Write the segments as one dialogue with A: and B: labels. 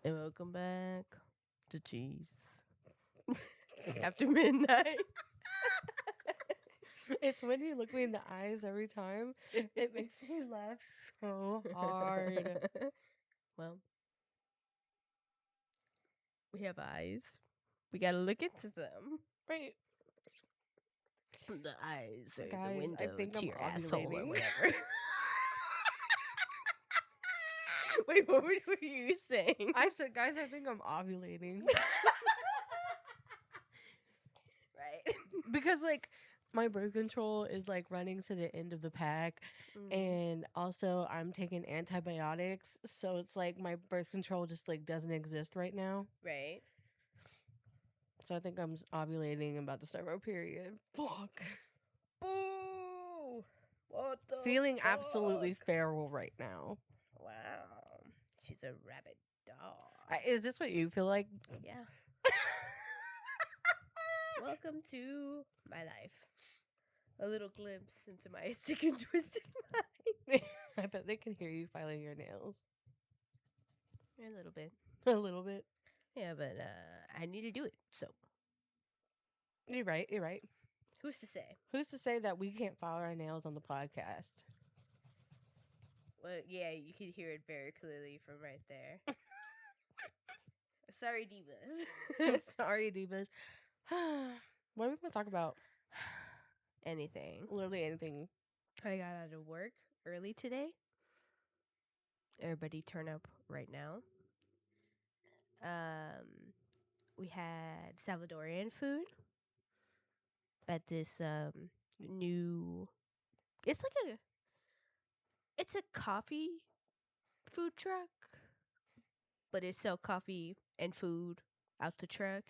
A: And welcome back to Cheese after midnight.
B: It's when you look me in the eyes every time. It makes me laugh so hard.
A: Well, we have eyes. We gotta look into them.
B: Right.
A: The eyes are the
B: Guys, I
A: window
B: think
A: to
B: I'm
A: your asshole or
B: ovulating.
A: whatever. Wait, what were you saying?
B: I said, guys, I think I'm ovulating.
A: Right.
B: Because, like, my birth control is, like, running to the end of the pack. And also, I'm taking antibiotics. So it's like my birth control just, like, doesn't exist right now.
A: Right.
B: So I think I'm ovulating and about to start my period. Fuck.
A: Boo! What the
B: Feeling
A: fuck?
B: absolutely feral right now.
A: Wow. She's a rabid dog.
B: Is this what you feel like?
A: Yeah. Welcome to my life. A little glimpse into my sick and twisted mind.
B: I bet they can hear you filing your nails.
A: A little bit.
B: A little bit.
A: Yeah, but I need to do it. So
B: You're right. You're right.
A: who's to say?
B: Who's to say that we can't file our nails on the podcast?
A: Well, yeah, you can hear it very clearly from right there. Sorry, divas.
B: Sorry, divas. What are we going to talk about?
A: Anything.
B: Literally anything.
A: I got out of work early today. Everybody turn up right now. We had Salvadorian food at this new. It's like it's a coffee food truck, but it sell coffee and food out the truck.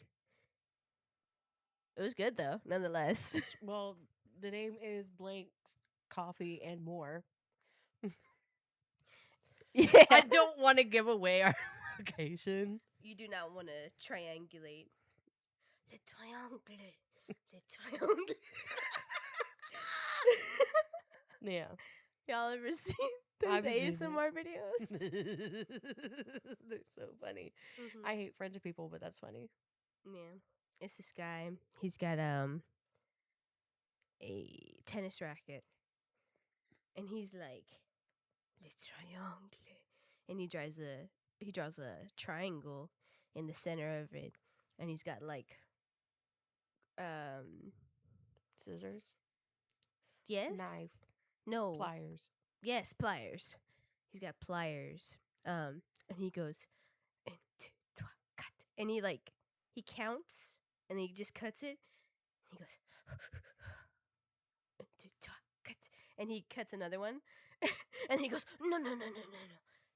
A: It was good though, nonetheless.
B: Well, the name is Blank's Coffee and More.
A: Yeah,
B: I don't want to give away our location.
A: You do not want to triangulate. Le triangle. Le triangle.
B: Yeah.
A: Y'all ever seen those
B: I've seen
A: ASMR videos?
B: They're so funny. I hate French people, but that's funny.
A: Yeah. It's this guy. He's got a tennis racket. And he's like, le triangle. And he draws a triangle in the center of it. And he's got like
B: Scissors.
A: yes.
B: Knife.
A: No.
B: Pliers.
A: Yes, pliers. He's got pliers. And he goes, 1, 2, 3, cut. And he counts and then he just cuts it. He goes, 1, 2, 3, cut. And he cuts another one. And he goes, no.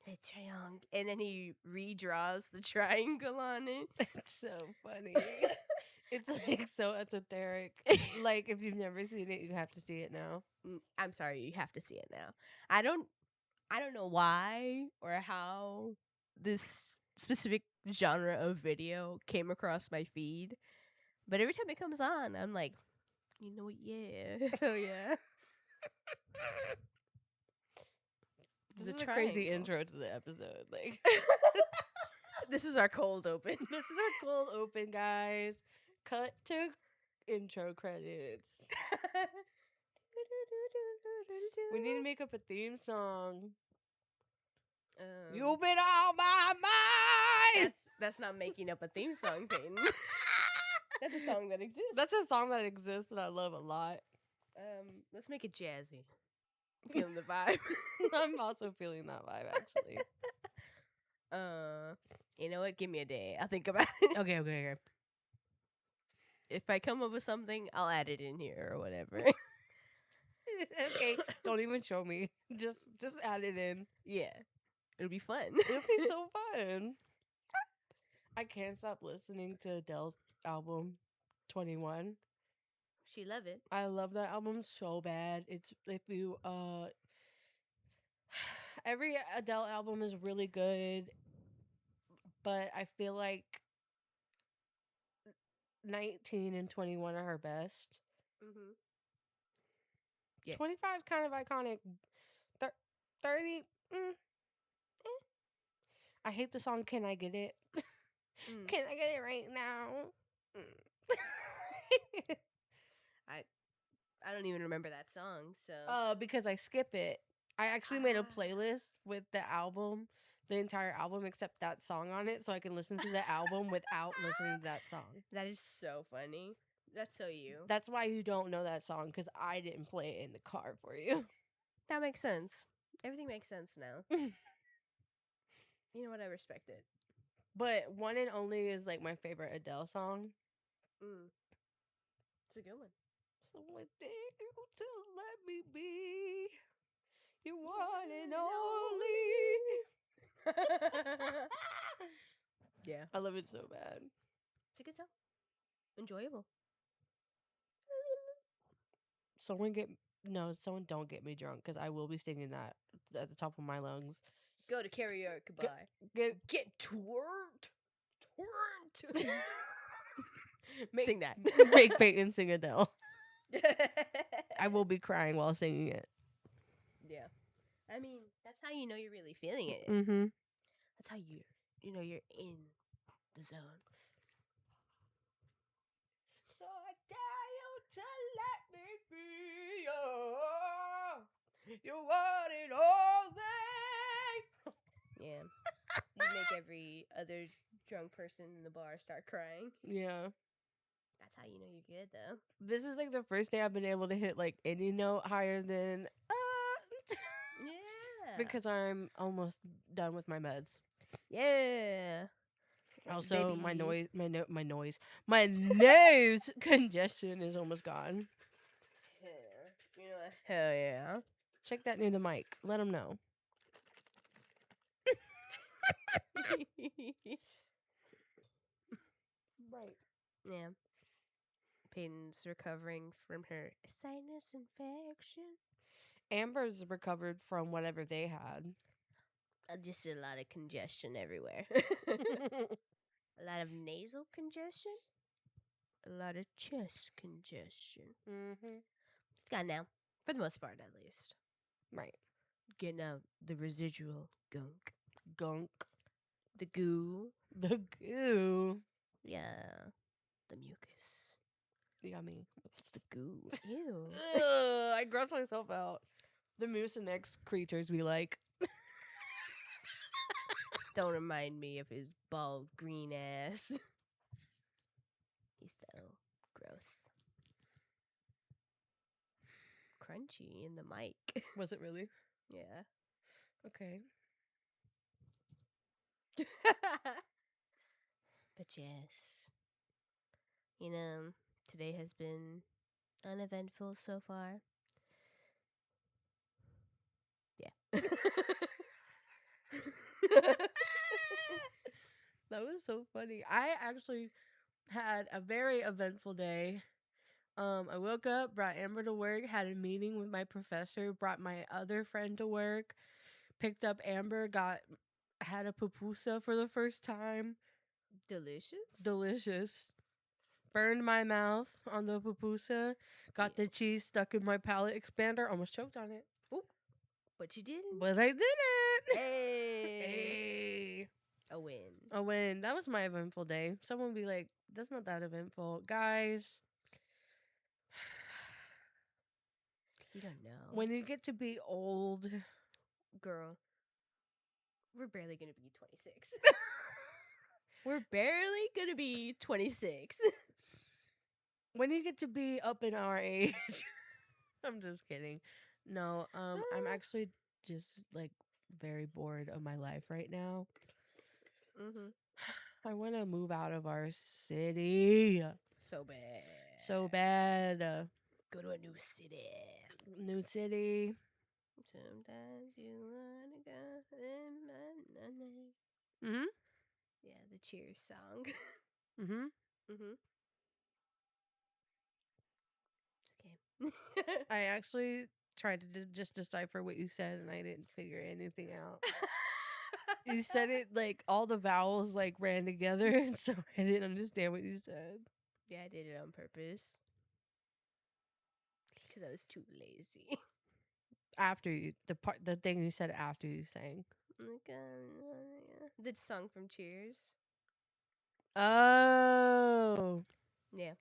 A: The triangle. And then he redraws the triangle on it.
B: It's so funny. It's like so esoteric. Like if you've never seen it, you have to see it now.
A: I'm sorry, you have to see it now. I don't know why or how this specific genre of video came across my feed, but every time it comes on, I'm like, you know what? Yeah, oh yeah.
B: This is a crazy intro to the episode. Like,
A: this is our cold open.
B: This is our cold open, guys. Cut to intro credits. We need to make up a theme song. You've been on my mind.
A: That's not making up a theme song thing. That's a song that exists.
B: That's a song that exists that I love a lot.
A: Let's make it jazzy. Feeling the vibe.
B: I'm also feeling that vibe, actually.
A: You know what? Give me a day. I'll think about it.
B: Okay.
A: If I come up with something, I'll add it in here or whatever.
B: Okay. Don't even show me. Just add it in.
A: Yeah. It'll be fun.
B: It'll be so fun. I can't stop listening to Adele's album 21.
A: She love it.
B: I love that album so bad. It's if you every Adele album is really good, but I feel like 19 and 21 are her best. 25 is kind of iconic. 30, I hate the song Can I Get It?
A: Mm.
B: Can I get it right now?
A: I don't even remember that song, so.
B: Because I skip it. I actually made a
A: Ah.
B: playlist with the album, the entire album except that song on it, so I can listen to the album without listening to that song.
A: That is so funny. That's so you.
B: That's why you don't know that song, because I didn't play it in the car for you.
A: That makes sense. Everything makes sense now. You know what? I respect it.
B: But One and Only is like my favorite Adele song.
A: Mm. It's a good one.
B: Someone there to let me be your one and only.
A: Yeah.
B: I love it so bad.
A: It's a good song. Enjoyable.
B: Someone don't get me drunk because I will be singing that at the top of my lungs.
A: Go to karaoke bar. Get twerked. Twerked. Sing that.
B: Make Peyton sing Adele. I will be crying while singing it.
A: Yeah. I mean, that's how you know you're really feeling it.
B: Mm-hmm.
A: That's how you're in the zone. So I dare you to let me be your one and only. Yeah. You make every other drunk person in the bar start crying.
B: Yeah.
A: That's how you know you're good, though.
B: This is like the first day I've been able to hit like any note higher than
A: Yeah.
B: because I'm almost done with my meds.
A: Yeah.
B: Also,
A: Baby.
B: my nose congestion is almost gone.
A: Yeah. You know what? Hell yeah.
B: Check that near the mic. Let them know. Right.
A: Yeah. Peyton's recovering from her sinus infection.
B: Amber's recovered from whatever they had.
A: Just a lot of congestion everywhere. A lot of nasal congestion. A lot of chest congestion.
B: Mm-hmm.
A: It's gone now. For the most part, at least.
B: Right.
A: Getting out the residual gunk.
B: Gunk.
A: The goo.
B: The goo.
A: Yeah. The mucus.
B: Yummy.
A: The goo. Ew.
B: Ugh, I gross myself out. The Mucinex creatures we like.
A: Don't remind me of his bald green ass. He's so gross. Crunchy in the mic.
B: Was it really?
A: Yeah.
B: Okay.
A: But yes. You know, today has been uneventful so far. Yeah.
B: That was so funny. I actually had a very eventful day. I woke up, brought Amber to work, had a meeting with my professor, brought my other friend to work, picked up Amber, had a pupusa for the first time. Delicious. Burned my mouth on the pupusa, got the cheese stuck in my palate expander, almost choked on it.
A: Oop. But you didn't.
B: But I didn't.
A: Hey. A win.
B: That was my eventful day. Someone be like, that's not that eventful. Guys,
A: You don't know.
B: when you get to be old,
A: Girl, we're barely going to be 26. We're barely going to be 26.
B: when you get to be up in our age, I'm just kidding. No, I'm actually just like very bored of my life right now.
A: Mm-hmm.
B: I want to move out of our city.
A: So bad.
B: So bad.
A: Go to a new city.
B: New city.
A: Sometimes you wanna go in my name.
B: Mm-hmm.
A: Yeah, the Cheers song.
B: Mm-hmm.
A: Mm-hmm. It's okay.
B: I actually tried to just decipher what you said, and I didn't figure anything out. You said it like all the vowels like ran together, and so I didn't understand what you said.
A: Yeah, I did it on purpose. Because I was too lazy.
B: After you, the thing you said after you sang.
A: The song from Cheers.
B: Oh.
A: Yeah.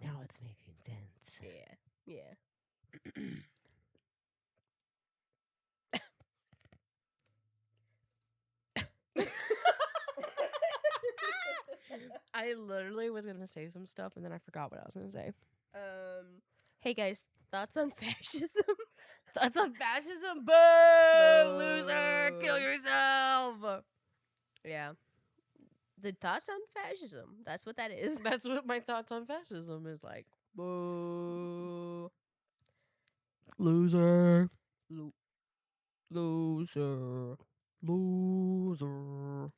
B: Now it's making sense.
A: Yeah. Yeah.
B: I literally was going to say some stuff and then I forgot what I was going to say.
A: Hey guys, thoughts on fascism?
B: That's a fascism. Boo! Loser! Kill
A: Boo.
B: yourself!
A: Yeah. The thoughts on fascism. That's what that is.
B: That's what my thoughts on fascism is like.
A: Boo.
B: Loser.
A: Loser.
B: Loser.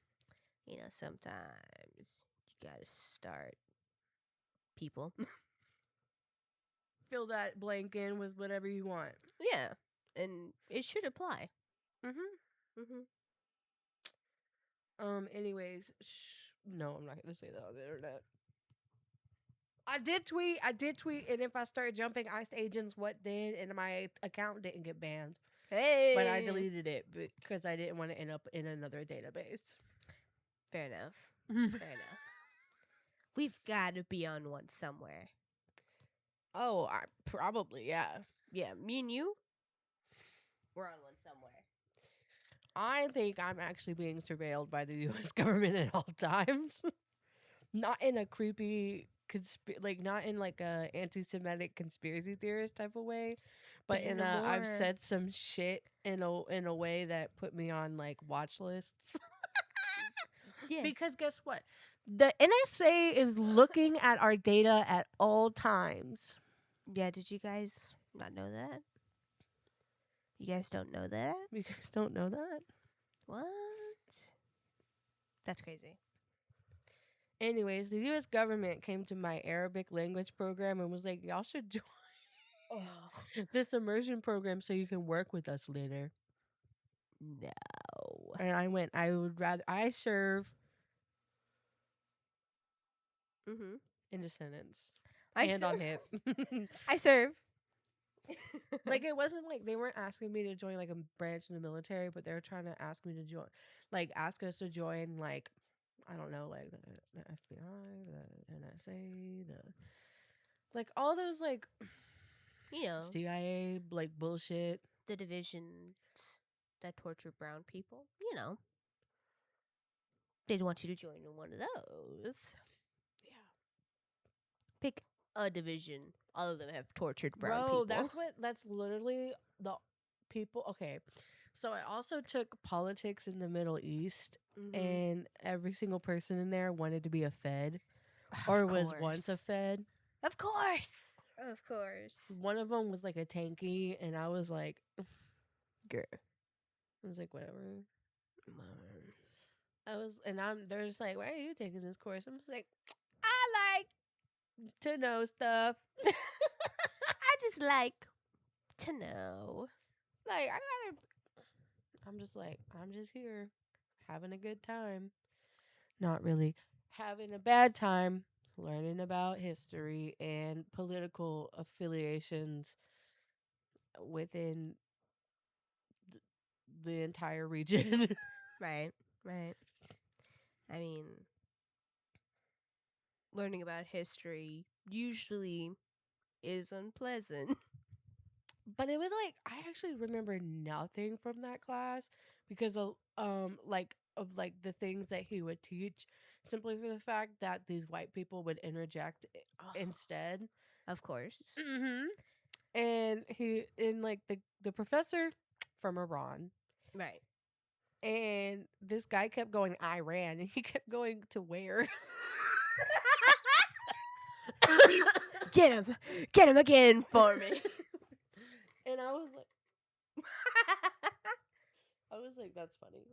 A: You know, sometimes you gotta start people.
B: Fill that blank in with whatever you want.
A: Yeah. And it should apply.
B: Mm-hmm.
A: Mm-hmm.
B: Anyways, no, I'm not gonna say that on the internet. I did tweet, and if I start jumping ICE agents, what then? And my account didn't get banned.
A: Hey.
B: But I deleted it because I didn't want to end up in another database.
A: Fair enough. Fair enough. We've got to be on one somewhere.
B: Oh, probably, yeah.
A: Yeah, me and you, we're on one somewhere.
B: I think I'm actually being surveilled by the U.S. government at all times. Not in a creepy, not in like a anti-Semitic conspiracy theorist type of way, but in a I've said some shit in a way that put me on like watch lists.
A: Yeah.
B: Because guess what? The NSA is looking at our data at all times.
A: Yeah, did you guys not know that? You guys don't know that?
B: You guys don't know that?
A: What? That's crazy.
B: Anyways, the U.S. government came to my Arabic language program and was like, y'all should join this immersion program so you can work with us later.
A: No.
B: And I went, I serve
A: Mm-hmm.
B: in the sentence.
A: I
B: Hand on
A: serve.
B: hip.
A: I serve.
B: Like, it wasn't like they weren't asking me to join like a branch in the military, but they were trying to ask me to join, like ask us to join, like, I don't know, like the FBI, the NSA, like all those like,
A: You know,
B: CIA, like bullshit.
A: the divisions that torture brown people. You know, they'd want you to join in one of those.
B: Yeah.
A: Pick a division. All of them have tortured brown people.
B: That's literally the people. Okay. So I also took politics in the Middle East, and every single person in there wanted to be a Fed or was once a Fed.
A: Of course. Of course.
B: One of them was like a tanky, and I was like,
A: girl.
B: I was like, whatever. They're just like, why are you taking this course? I'm just like, I like to know stuff.
A: I just like to know.
B: Like, I'm just here having a good time. Not really having a bad time, learning about history and political affiliations within the entire region.
A: Right. I mean, learning about history usually is unpleasant.
B: But it was like, I actually remember nothing from that class because of the things that he would teach, simply for the fact that these white people would interject instead.
A: Of course.
B: Mm-hmm. And the professor from Iran.
A: Right.
B: And this guy kept going Iran, and he kept going to where?
A: Get him again for me.
B: And I was like, that's funny.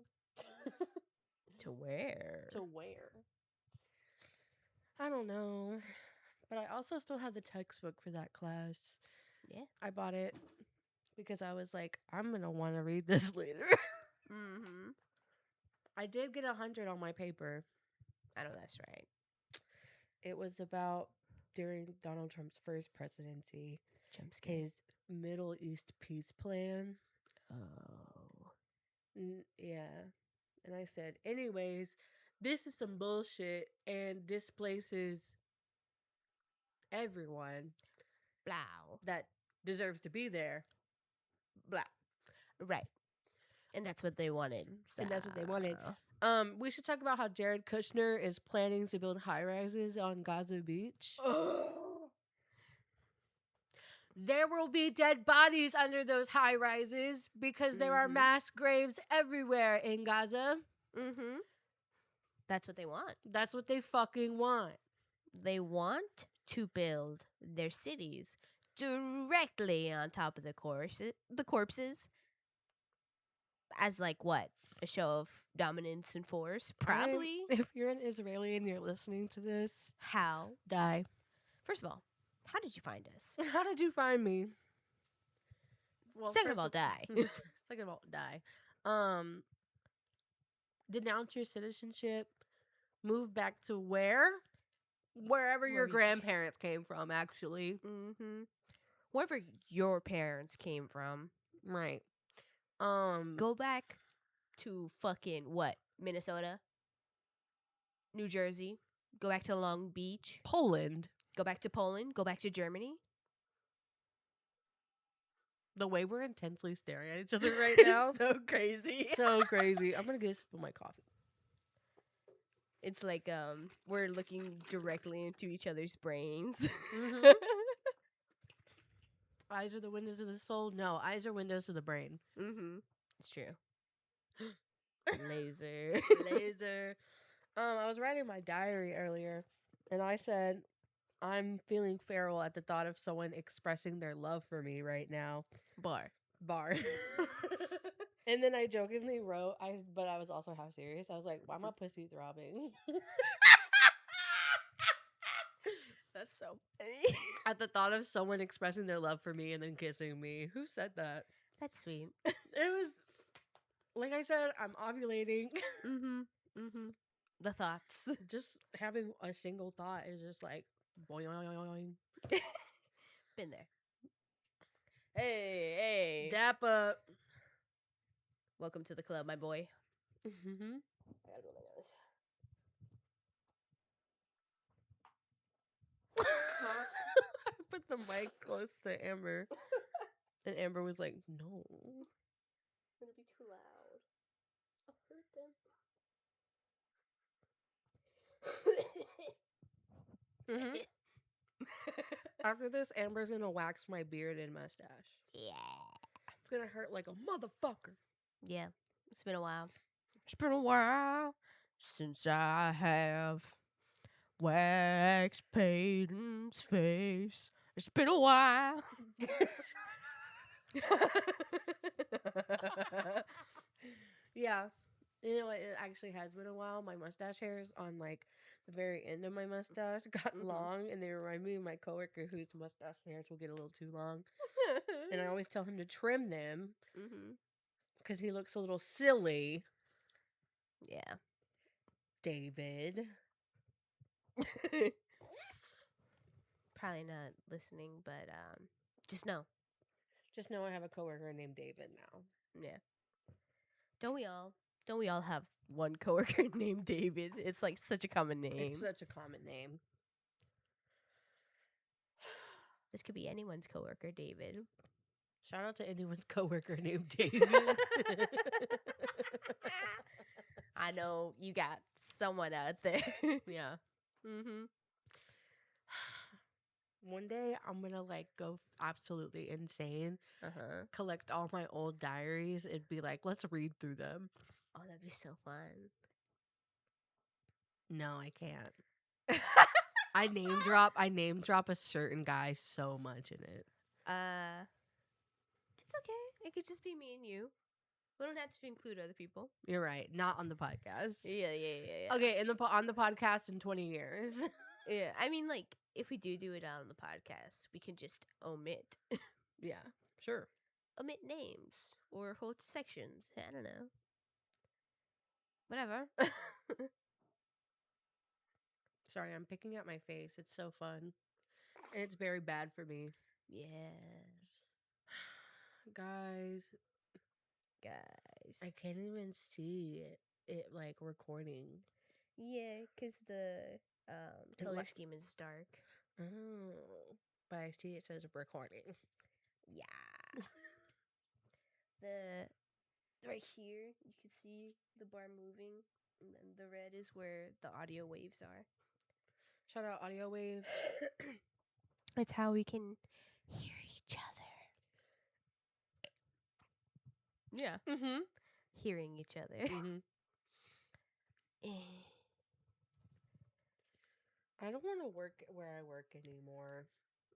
A: To where?
B: I don't know. But I also still have the textbook for that class.
A: Yeah.
B: I bought it because I was like, I'm going to want to read this later.
A: Mm-hmm.
B: I did get 100 on my paper.
A: I know that's right.
B: It was about during Donald Trump's first presidency, his Middle East peace plan.
A: Oh.
B: Yeah. And I said, anyways, this is some bullshit and displaces everyone
A: Blow.
B: that deserves to be there. Blah.
A: Right. And that's what they wanted. So.
B: And that's what they wanted. We should talk about how Jared Kushner is planning to build high rises on Gaza Beach. There will be dead bodies under those high rises because there are mass graves everywhere in Gaza.
A: Mm-hmm. That's what they want.
B: That's what they fucking want.
A: They want to build their cities directly on top of the corpses. As like what? A show of dominance and force? Probably.
B: If you're an Israeli and you're listening to this,
A: How?
B: die.
A: First of all, how did you find us?
B: How did you find me?
A: Well, second of all, die.
B: Second of all, die. Denounce your citizenship. Move back to where? Wherever your grandparents came from, actually.
A: Mm-hmm. Wherever your parents came from.
B: Right.
A: Go back to fucking what? Minnesota? New Jersey? Go back to Long Beach?
B: Poland.
A: Go back to Poland? Go back to Germany?
B: The way we're intensely staring at each other right now.
A: So crazy.
B: So crazy. I'm going to get a sip of my coffee.
A: It's like we're looking directly into each other's brains.
B: Mm-hmm. Eyes are the windows of the soul. No, eyes are windows to the brain.
A: Mm-hmm. It's true. Laser.
B: Laser. I was writing my diary earlier, and I said, I'm feeling feral at the thought of someone expressing their love for me right now.
A: Bar.
B: And then I jokingly wrote, but I was also half serious. I was like, why my pussy throbbing?
A: That's so funny.
B: At the thought of someone expressing their love for me and then kissing me. Who said that?
A: That's sweet.
B: It was, like I said, I'm ovulating.
A: Mm-hmm. Mm-hmm. The thoughts.
B: Just having a single thought is just like, boing.
A: Been there. Hey.
B: Dap up.
A: Welcome to the club, my boy.
B: Mm-hmm.
A: I gotta blow my nose.
B: I put the mic close to Amber. And Amber was like, no.
A: It'll be too loud. I'll hurt them.
B: Mm-hmm. After this, Amber's gonna wax my beard and mustache.
A: Yeah.
B: It's gonna hurt like a motherfucker.
A: Yeah. It's been a while. It's been a while since I have waxed Peyton's face. It's been a while.
B: Yeah. You know what? It actually has been a while. My mustache hairs on like the very end of my mustache got long, and they remind me of my coworker whose mustache hairs will get a little too long. And I always tell him to trim them because he looks a little silly.
A: Yeah.
B: David.
A: Probably not listening, but just know.
B: Just know I have a coworker named David now.
A: Yeah. Don't we all have one coworker named David? It's like such a common name.
B: It's such a common name.
A: This could be anyone's coworker, David.
B: Shout out to anyone's coworker named David.
A: I know you got someone out there.
B: Yeah.
A: Mm-hmm.
B: One day I'm gonna like go absolutely insane. Collect all my old diaries and be like, let's read through them.
A: Oh, that'd be so fun.
B: No, I can't. I name drop a certain guy so much in it.
A: It's okay. It could just be me and you. We don't have to include other people.
B: You're right. Not on the podcast.
A: Yeah.
B: Okay, on the podcast in 20 years.
A: Yeah, I mean, like, if we do it on the podcast, we can just omit.
B: Yeah, sure.
A: Omit names or whole sections. I don't know. Whatever.
B: Sorry, I'm picking at my face. It's so fun. And it's very bad for me.
A: Yeah.
B: Guys,
A: guys.
B: I can't even see it like recording.
A: Yeah, because the color scheme is dark.
B: Oh, but I see it says recording.
A: Yeah. the right here, you can see the bar moving, and then the red is where the audio waves are.
B: Shout out audio waves.
A: It's how we can hear each other. Yeah.
B: Mm-hmm.
A: Hearing each other.
B: Mm-hmm. I don't want to work where I work anymore.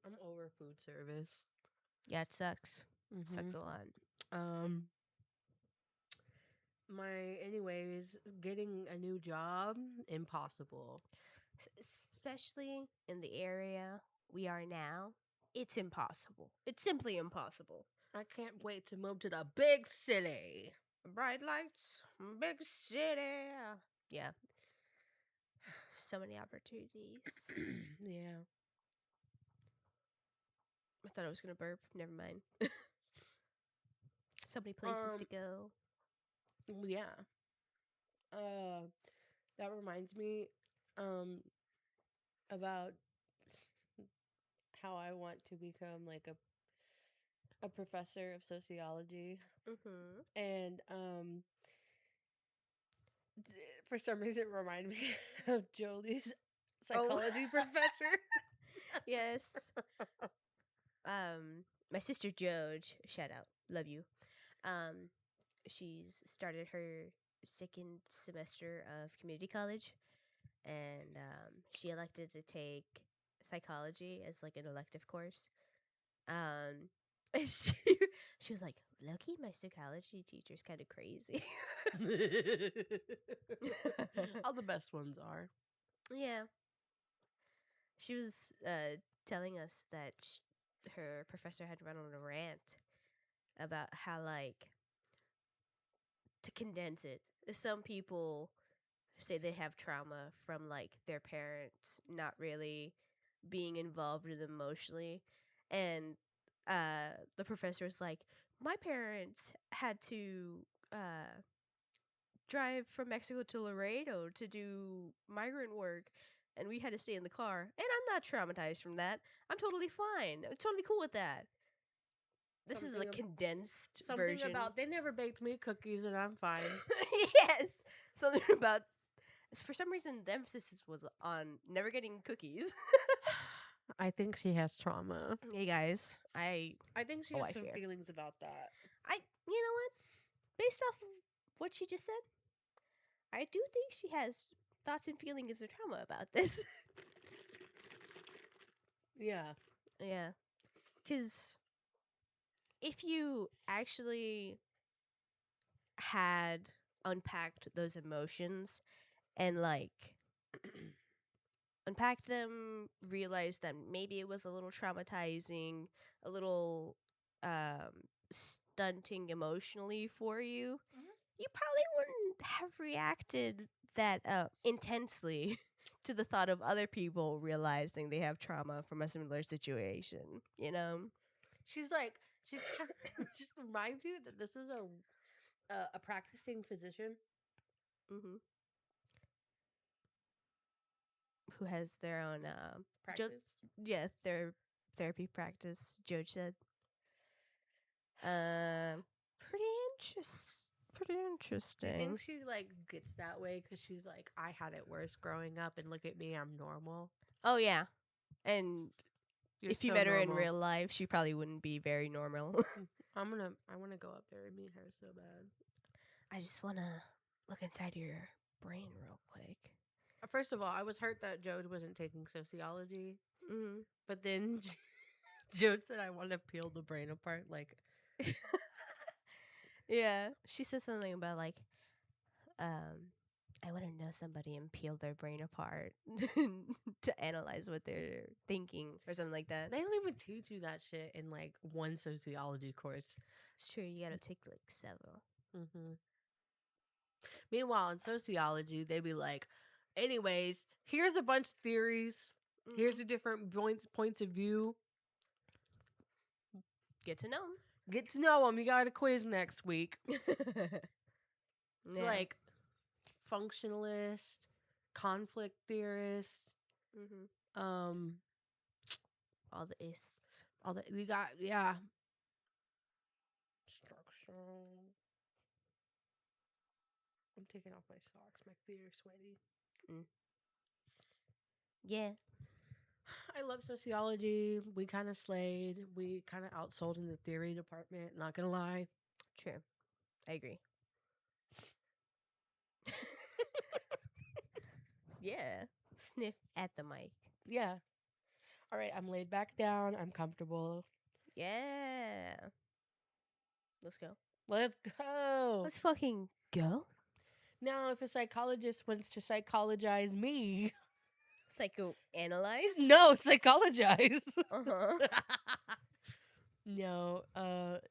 B: I'm over food service.
A: Yeah, it sucks.
B: Mm-hmm.
A: Sucks a lot.
B: Anyways, getting a new job, impossible.
A: Especially in the area we are now, it's impossible. It's simply impossible.
B: I can't wait to move to the big city.
A: Bright lights, big city. Yeah. So many opportunities.
B: Yeah.
A: I thought I was going to burp. Never mind. So many places to go.
B: Yeah. That reminds me about how I want to become like a professor of sociology.
A: Mm-hmm.
B: And for some reason it reminded me of Jolie's psychology professor.
A: Yes. My sister Joj, shout out, love you. She's started her second semester of community college, and she elected to take psychology as like an elective course. And she was like, "Loki, my psychology teacher's kind of crazy."
B: All the best ones are.
A: Yeah. She was telling us that her professor had run on a rant about how, like, to condense it, some people say they have trauma from, like, their parents not really being involved with them emotionally. And the professor was like, my parents had to drive from Mexico to Laredo to do migrant work, and we had to stay in the car. And I'm not traumatized from that. I'm totally fine. I'm totally cool with that. This is a condensed version.
B: Something about they never baked me cookies and I'm fine.
A: Yes. Something about, for some reason, the emphasis was on never getting cookies.
B: I think she has trauma.
A: Hey guys, I
B: think she has some feelings about that.
A: You know what? Based off of what she just said, I do think she has thoughts and feelings of trauma about this.
B: Yeah.
A: Yeah. Because if you actually had unpacked those emotions and, like, unpacked them, realized that maybe it was a little traumatizing, a little stunting emotionally for you, you probably wouldn't have reacted that intensely to the thought of other people realizing they have trauma from a similar situation, you know?
B: She's just reminds you that this is a practicing physician.
A: Mm-hmm. Who has their own
B: practice.
A: Their therapy practice. Joj said. Pretty interesting.
B: Do you think she like gets that way because she's like, I had it worse growing up, and look at me, I'm normal.
A: Oh yeah, and if you met her in real life, she probably wouldn't be very normal.
B: I want to go up there and meet her so bad.
A: I just want to look inside your brain real quick.
B: First of all, I was hurt that Jode wasn't taking sociology.
A: Mm-hmm.
B: But then Jode said, I want to peel the brain apart. Like,
A: yeah. She said something about, like, I want to know somebody and peel their brain apart to analyze what they're thinking or something like that.
B: They don't even teach you that shit in, like, one sociology course.
A: It's true. You got to take, like, several.
B: Mm-hmm. Meanwhile, in sociology, they'd be like, anyways, here's a bunch of theories. Mm-hmm. Here's the different points of view.
A: Get to know them.
B: Get to know them. You got a quiz next week. It's
A: Yeah.
B: like functionalist, conflict theorist,
A: Mm-hmm. All the ists.
B: all that we got. Yeah. Structural. I'm taking off my socks. My feet are sweaty.
A: Yeah.
B: I love sociology. We kind of slayed. We kind of outsold in the theory department. Not gonna lie.
A: True. I agree. Yeah. Sniff at the mic.
B: Yeah. All right. I'm laid back down. I'm comfortable.
A: Yeah. Let's go.
B: Let's go.
A: Let's fucking go.
B: Now, if a psychologist wants to psychologize me,
A: Psychoanalyze.
B: no, psychologize.
A: Uh-huh.
B: No,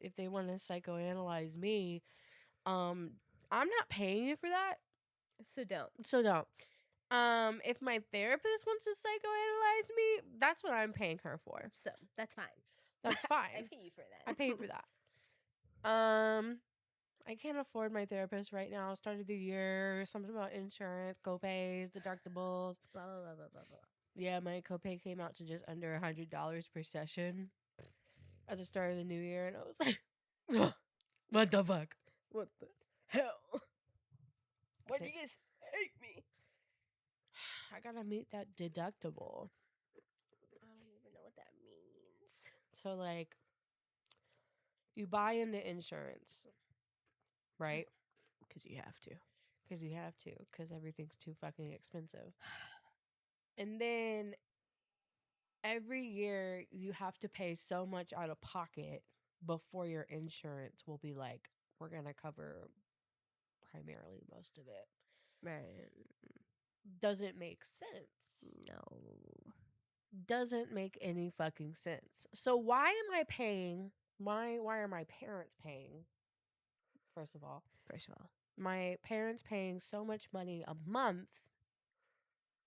B: if they want to psychoanalyze me, I'm not paying you for that,
A: So don't.
B: so don't. If my therapist wants to psychoanalyze me, that's what I'm paying her for.
A: So that's fine.
B: That's fine.
A: I pay you for that.
B: I pay you for that. I can't afford my therapist right now. Start of the year, something about insurance, copays, deductibles.
A: Blah blah blah blah blah blah.
B: Yeah, my copay came out to just under $100 per session at the start of the new year, and I was like, what the fuck?
A: What the hell? Why do you guys hate me?
B: I gotta meet that deductible.
A: I don't even know what that means.
B: So, like, you buy into insurance, right?
A: Because you have to.
B: Because you have to, because everything's too fucking expensive. And then every year you have to pay so much out of pocket before your insurance will be like, we're going to cover primarily most of it.
A: Right.
B: Doesn't make sense.
A: No.
B: Doesn't make any fucking sense. So why am I paying? Why are my parents paying? First of all, my parents paying so much money a month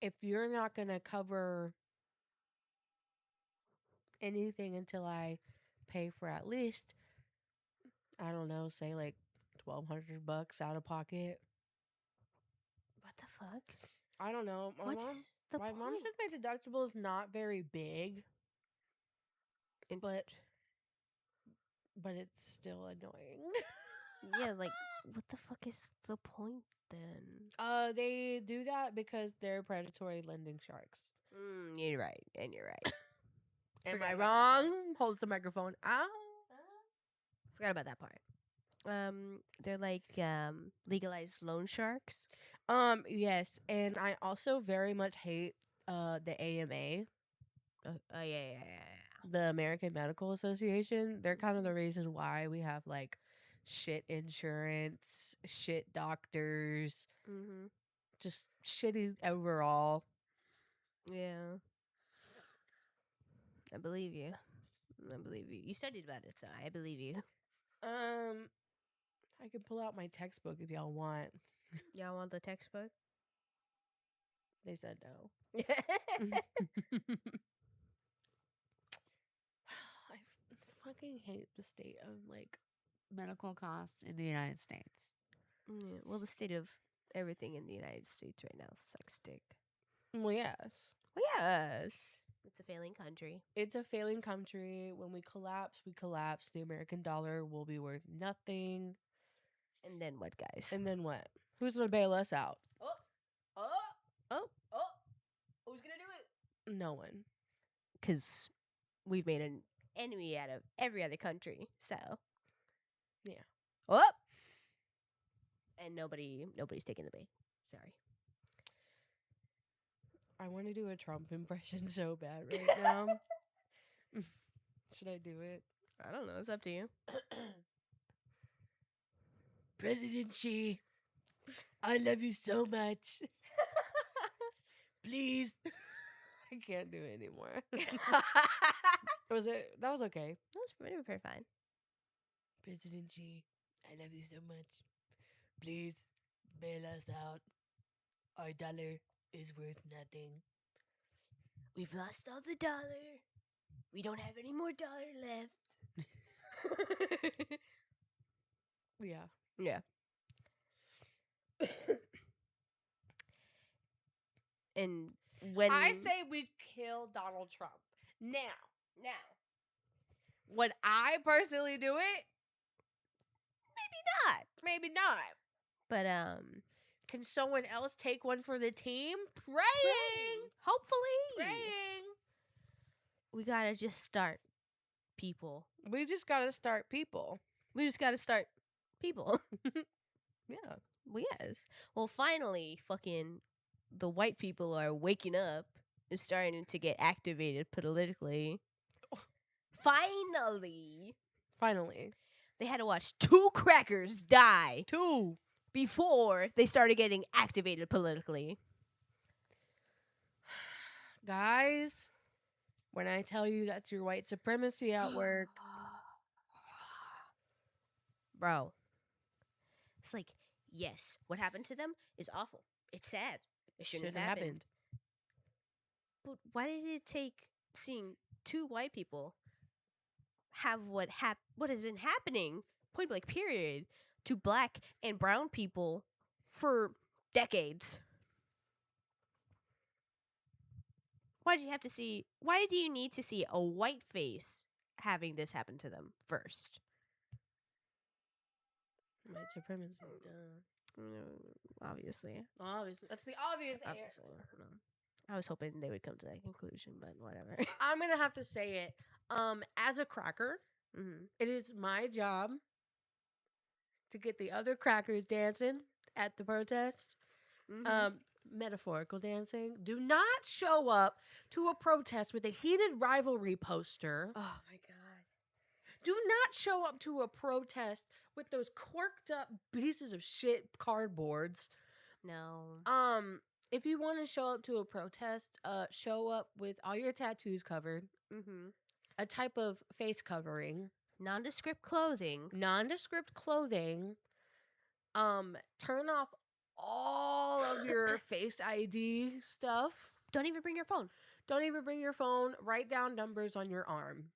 B: if you're not going to cover anything until I pay for at least, I don't know, say like $1,200 out of pocket.
A: What the fuck?
B: I don't know. My mom said my deductible is not very big, but it's still annoying.
A: Yeah, like, what the fuck is the point then?
B: They do that because they're predatory lending sharks.
A: You're right, and you're right.
B: Am I wrong? Holds the microphone. Ow.
A: Forgot about that part. They're like legalized loan sharks.
B: Yes, and I also very much hate the AMA.
A: Yeah.
B: The American Medical Association. They're kind of the reason why we have like shit insurance, shit doctors, just shitty overall.
A: Yeah. I believe you. You studied about it, so I believe you.
B: I can pull out my textbook if y'all want.
A: Y'all want the textbook?
B: They said no. I fucking hate the state of like medical costs in the United States.
A: Yeah, well, the state of everything in the United States right now sucks dick.
B: Well, yes.
A: Well, yes. It's a failing country.
B: It's a failing country. When we collapse, we collapse. The American dollar will be worth nothing.
A: And then what, guys?
B: And then what? Who's going to bail us out?
A: Who's going to do it?
B: No one.
A: Because we've made an enemy out of every other country, so.
B: Yeah.
A: Oh! And nobody's taking the bait. Sorry.
B: I want to do a Trump impression so bad right now. Should I do it?
A: I don't know. It's up to you.
B: President Xi, I love you so much. Please. I can't do it anymore. That was okay.
A: That was pretty fine.
B: President Xi, I love you so much. Please bail us out. Our dollar is worth nothing.
A: We've lost all the dollar. We don't have any more dollar left.
B: Yeah.
A: Yeah. And when
B: I say we kill Donald Trump. Now, would I personally do it?
A: not.
B: Maybe not.
A: But
B: Can someone else take one for the team? Praying.
A: hopefully.
B: We
A: We gotta just start people.
B: just gotta start people.
A: We just gotta start people.
B: Yeah.
A: Well, yes. Well, finally, fucking the white people are waking up and starting to get activated politically. Finally. They had to watch 2 crackers die
B: 2.
A: before they started getting activated politically.
B: Guys, when I tell you that's your white supremacy at work,
A: Bro. It's like, yes, what happened to them is awful. It's sad. It shouldn't have happened. But why did it take seeing 2 white people have what has been happening, point blank period, to black and brown people for decades? Why do you need to see a white face having this happen to them first?
B: White supremacy.
A: Obviously.
B: That's the obvious answer.
A: I was hoping they would come to that conclusion, but whatever.
B: I'm gonna have to say it. As a cracker, it is my job to get the other crackers dancing at the protest. Metaphorical dancing. Do not show up to a protest with a heated rivalry poster.
A: Oh my god.
B: Do not show up to a protest with those corked up pieces of shit cardboards.
A: No.
B: If you want to show up to a protest, show up with all your tattoos covered. A type of face covering.
A: Nondescript clothing.
B: Turn off all of your Face ID stuff.
A: Don't even bring your phone.
B: Write down numbers on your arm.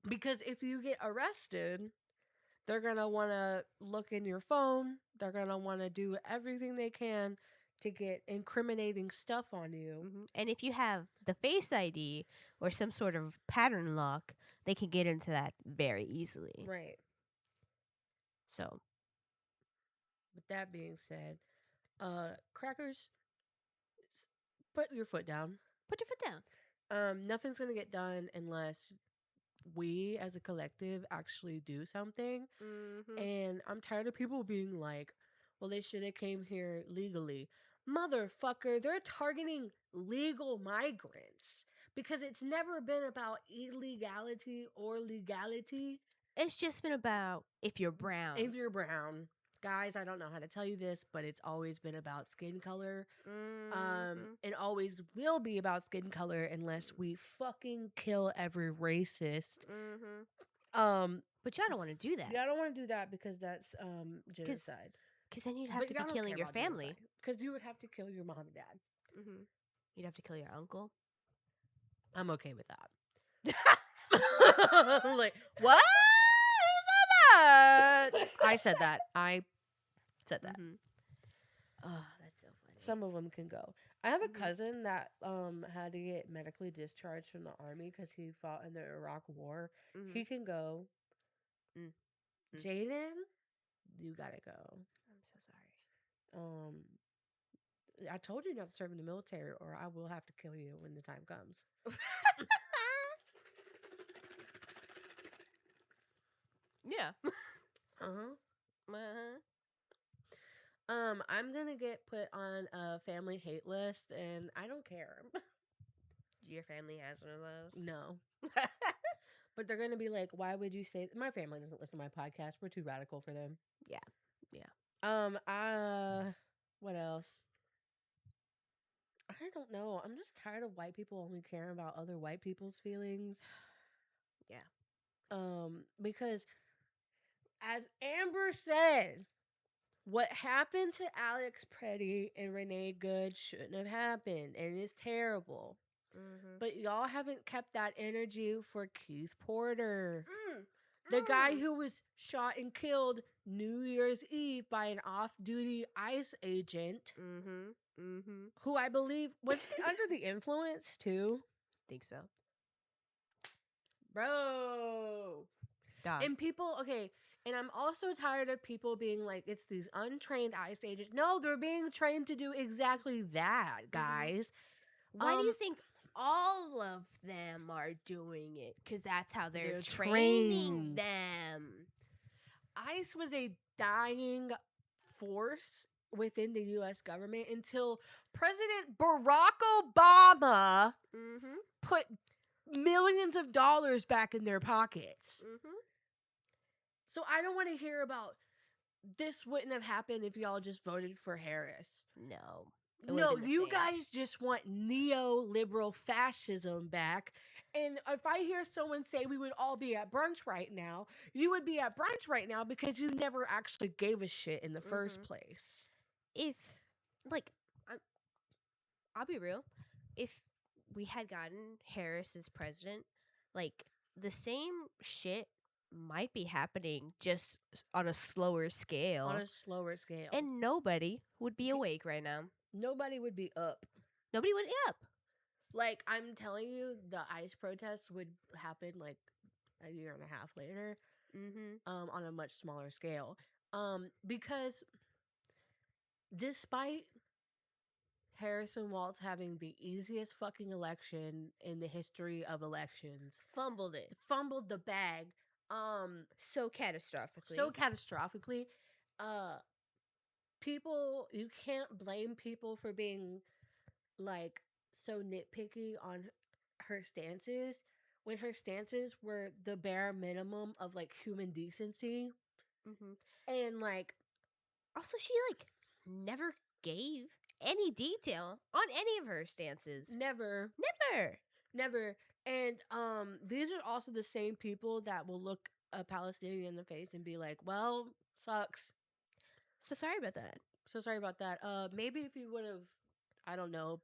B: Because if you get arrested, they're going to want to look in your phone. They're going to want to do everything they can to get incriminating stuff on you.
A: And if you have the Face ID or some sort of pattern lock, they can get into that very easily.
B: Right.
A: So,
B: with that being said, crackers, put your foot down. Nothing's going to get done unless we as a collective actually do something. And I'm tired of people being like, well, they should have came here legally. Motherfucker, they're targeting legal migrants because it's never been about illegality or legality.
A: It's just been about if you're brown.
B: Guys, I don't know how to tell you this, but it's always been about skin color. And always will be about skin color unless we fucking kill every racist.
A: But y'all don't want to do that.
B: Yeah, I don't want to do that because that's genocide.
A: Because then you'd have to be killing your family.
B: Because you would have to kill your mom and dad.
A: You'd have to kill your uncle.
B: I'm okay with that. Like, what? Who said that? I said that.
A: Oh, that's so funny.
B: Some of them can go. I have a cousin that had to get medically discharged from the army because he fought in the Iraq War. He can go. Jaden, you gotta go.
A: I'm so sorry.
B: I told you not to serve in the military, or I will have to kill you when the time comes.
A: Yeah.
B: I'm gonna get put on a family hate list, and I don't care.
A: Your family has one of those?
B: No. But they're gonna be like, why would you say my family doesn't listen to my podcast? We're too radical for them.
A: Yeah.
B: What else? I don't know. I'm just tired of white people only caring about other white people's feelings.
A: Yeah.
B: Because as Amber said, what happened to Alex Preddy and Renee Good shouldn't have happened, and it's terrible. But y'all haven't kept that energy for Keith Porter,
A: Mm.
B: the guy who was shot and killed New Year's Eve by an off-duty ICE agent, who I believe was under the influence too.
A: Think so.
B: Bro.
A: Dog.
B: And people, okay, and I'm also tired of people being like, it's these untrained ICE agents. No, they're being trained to do exactly that, guys.
A: Why do you think all of them are doing it? Because that's how they're
B: trained.
A: training them.
B: ICE was a dying force within the U.S. government until President Barack Obama put millions of dollars back in their pockets. So I don't want to hear about this wouldn't have happened if y'all just voted for Harris. No, you guys just want neoliberal fascism back. And if I hear someone say we would all be at brunch right now, you would be at brunch right now because you never actually gave a shit in the first place.
A: If, like, I'll be real. If we had gotten Harris as president, like, the same shit might be happening just on a slower scale. And nobody would be awake right now.
B: Nobody would be up.
A: Nobody would be up.
B: Like, I'm telling you, the ICE protests would happen, like, a year and a half later. On a much smaller scale. Because despite Harrison Walz having the easiest fucking election in the history of elections,
A: fumbled
B: the bag,
A: so catastrophically.
B: People, you can't blame people for being like so nitpicky on her stances when her stances were the bare minimum of like human decency. And like,
A: also she like never gave any detail on any of her stances.
B: Never. And these are also the same people that will look a Palestinian in the face and be like, well, sucks.
A: So sorry about that.
B: Maybe if you would have, I don't know,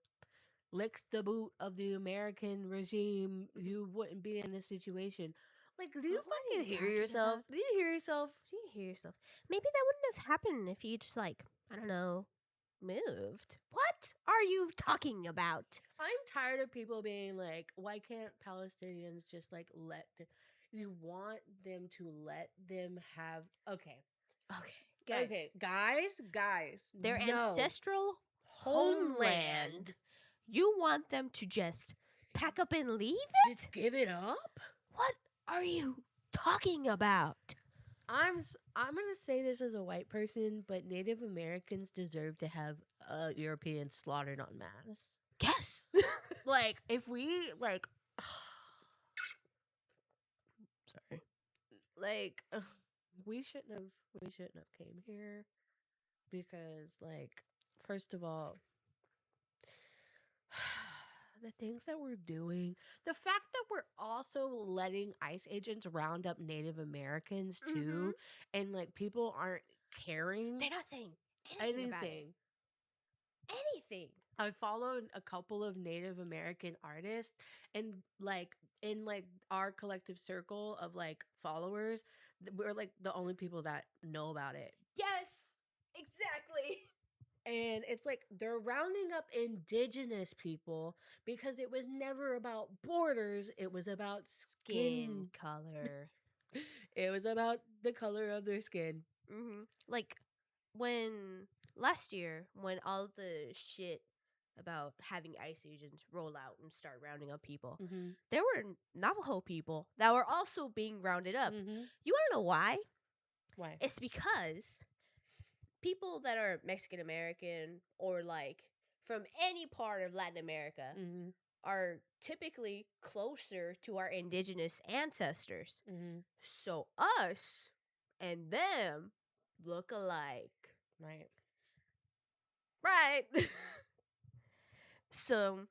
B: licked the boot of the American regime, you wouldn't be in this situation. Like, do you fucking hear yourself? Do you hear yourself?
A: Maybe that wouldn't have happened if you just, like, I don't know, moved. What are you talking about?
B: I'm tired of people being like, why can't Palestinians just, like, you want them to let them have, okay, guys.
A: Their ancestral homeland. You want them to just pack up and leave it?
B: Just give it up?
A: What are you talking about?
B: I'm going to say this as a white person, but Native Americans deserve to have Europeans slaughtered en masse.
A: Yes.
B: Like, if we, like...
A: Sorry.
B: Like, we shouldn't have came here because, like, first of all, the things that we're doing, the fact that we're also letting ICE agents round up Native Americans too, and like people aren't caring.
A: They're not saying anything about it. Anything.
B: I followed a couple of Native American artists, and like in like our collective circle of like followers, we're like the only people that know about it.
A: Yes, exactly.
B: And it's like they're rounding up indigenous people because it was never about borders. It was about skin
A: color.
B: It was about the color of their skin.
A: Like when last year, when all the shit about having ICE agents roll out and start rounding up people, there were Navajo people that were also being rounded up. You want to know why?
B: Why?
A: It's because people that are Mexican American or like from any part of Latin America are typically closer to our indigenous ancestors. So us and them look alike. Right. So,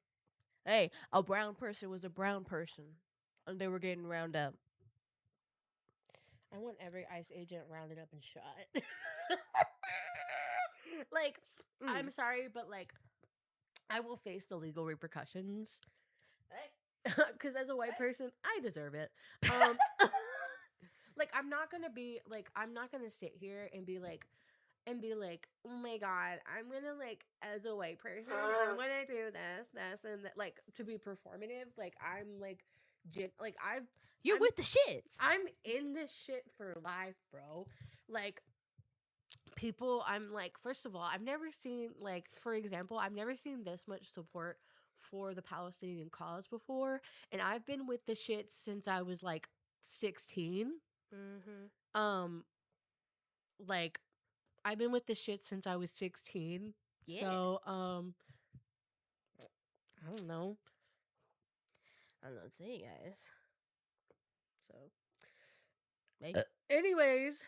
A: hey, a brown person was a brown person and they were getting rounded up.
B: I want every ICE agent rounded up and shot. Like, I'm sorry, but like, I will face the legal repercussions. Because as a white person, I deserve it. Like I'm not gonna sit here and be like, oh my god, I'm gonna like as a white person, I'm gonna do this, and that, like to be performative. Like I'm like,
A: You're
B: I'm,
A: with the shits.
B: I'm in this shit for life, bro. Like people, I'm like, first of all, I've never seen like, for example, I've never seen this much support for the Palestinian cause before, and I've been with the shit since I was like 16.
A: Mm-hmm.
B: Like I've been with the shit since I was 16.
A: Yeah.
B: So, I don't know.
A: I don't know what to say, guys.
B: So,
A: Maybe.
B: anyways,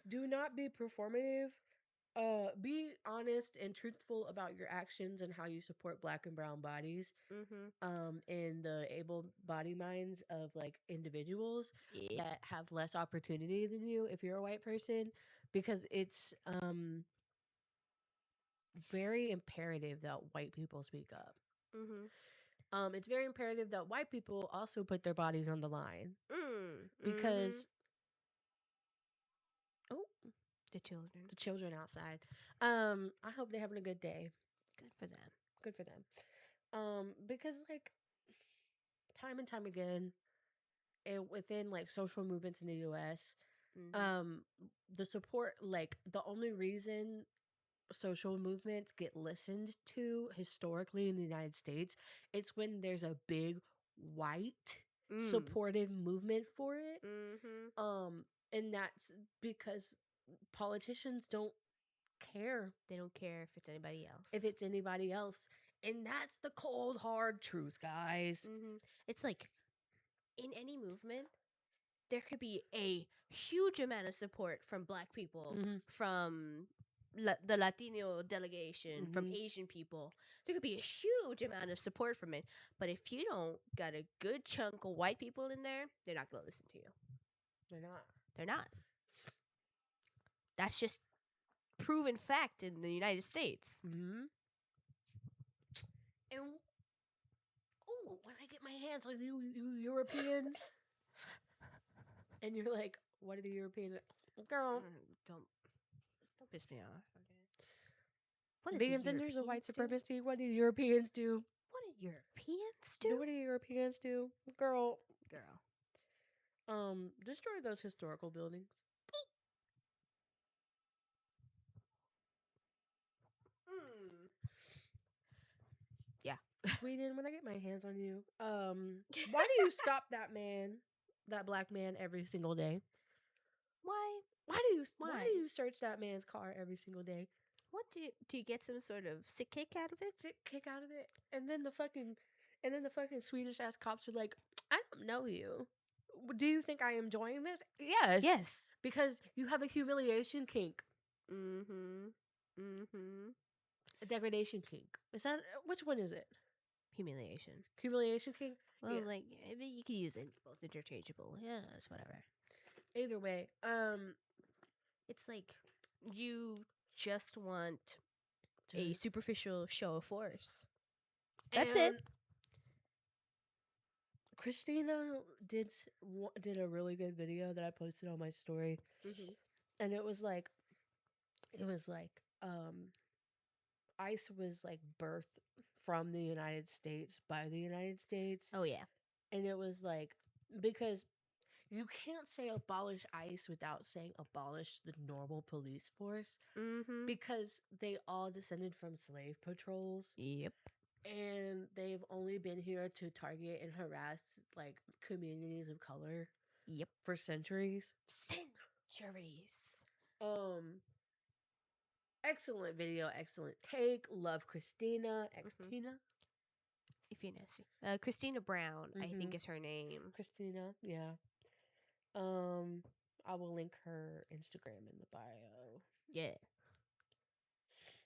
B: do not be performative. Be honest and truthful about your actions and how you support Black and brown bodies.
A: Mm-hmm.
B: In the able body minds of like individuals that have less opportunity than you if you're a white person, because it's very imperative that white people speak up.
A: Mm-hmm.
B: It's very imperative that white people also put their bodies on the line because
A: the
B: children outside. I hope they're having a good day.
A: Good for them.
B: Good for them. Because like time and time again, within like social movements in the U.S., the support, like the only reason social movements get listened to historically in the United States, it's when there's a big white supportive movement for it. And that's because politicians don't care.
A: They don't care if it's anybody else.
B: And that's the cold hard truth, guys.
A: It's like in any movement there could be a huge amount of support from Black people, from the Latino delegation, from Asian people. There could be a huge amount of support from it. But if you don't got a good chunk of white people in there, they're not going to listen to you. They're not. That's just proven fact in the United States.
B: And when I get my hands on you Europeans, and you're like, what are the Europeans? Girl,
A: don't piss me off. Okay.
B: The inventors of white supremacy. What do Europeans do?
A: What do Europeans do?
B: What do Europeans do? Girl.
A: Girl.
B: Destroy those historical buildings.
A: Yeah.
B: Sweden, when I get my hands on you, why do you stop that Black man every single day?
A: Why?
B: Why do you search that man's car every single day?
A: What do you get some sort of sick kick out of it?
B: And then the fucking Swedish ass cops are like, I don't know you. Do you think I am enjoying this? Yes.
A: Yes.
B: Because you have a humiliation kink. A degradation kink. Is that, which one is it?
A: Humiliation kink? Well,
B: yeah.
A: like, you can use it both interchangeable. Yeah, it's whatever.
B: Either way,
A: it's like you just want a superficial show of force. That's it.
B: Christina did a really good video that I posted on my story, and it was like, ICE was like birthed from the United States by the United States.
A: Oh yeah,
B: and it was like, because you can't say abolish ICE without saying abolish the normal police force, because they all descended from slave patrols.
A: Yep.
B: And they've only been here to target and harass like communities of color.
A: Yep.
B: For centuries. Excellent video, excellent take. Love Christina.
A: If you're nasty. Christina Brown, I think is her name.
B: Christina, yeah. I will link her Instagram in the bio.
A: Yeah.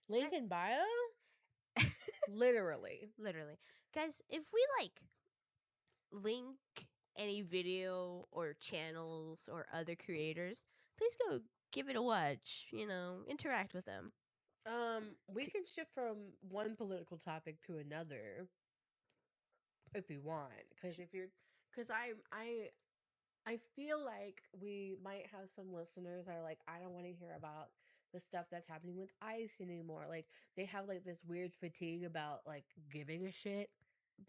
B: Link in bio? Literally.
A: Guys, if we like link any video or channels or other creators, please go give it a watch, interact with them.
B: We can shift from one political topic to another. if you want, because I feel like we might have some listeners that are like, I don't want to hear about the stuff that's happening with ICE anymore. Like they have like this weird fatigue about like giving a shit.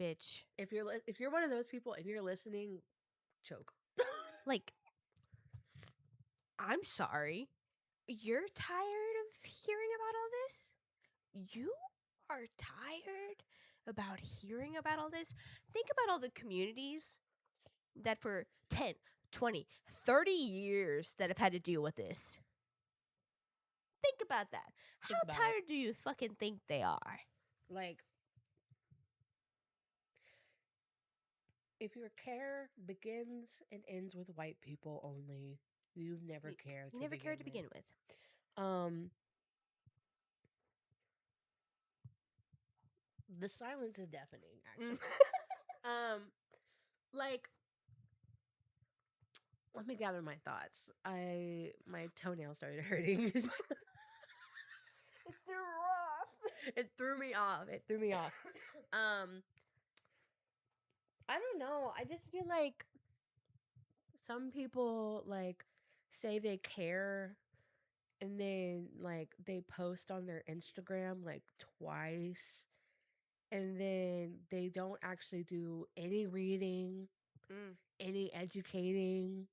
A: Bitch.
B: If you're one of those people and you're listening, choke.
A: Like, I'm sorry. You're tired of hearing about all this? You are tired about hearing about all this? Think about all the communities that for 10, 20, 30 years that have had to deal with this. Think about that. How
B: Think about it.
A: tired do you fucking think they are?
B: Like, if your care begins and ends with white people only, you never cared.
A: You never cared to begin with.
B: The silence is deafening, actually. Like, let me gather my thoughts. My toenail started hurting.
A: It's rough.
B: It threw me off. I don't know. I just feel like some people like say they care and then like they post on their Instagram like twice and then they don't actually do any reading, any educating,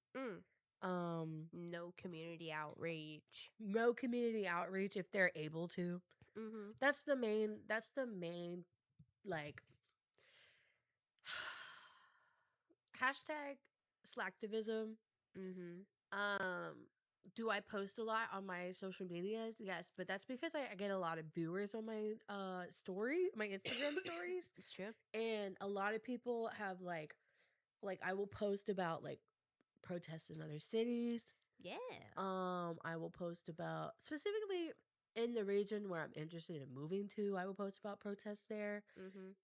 A: no community outreach.
B: no community outreach if they're able to. That's the main like hashtag slacktivism. Do I post a lot on my social medias? Yes, but that's because I get a lot of viewers on my my Instagram stories.
A: It's true.
B: And a lot of people have like I will post about like protests in other cities.
A: Yeah.
B: I will post about specifically in the region where I'm interested in moving to. I will post about protests there.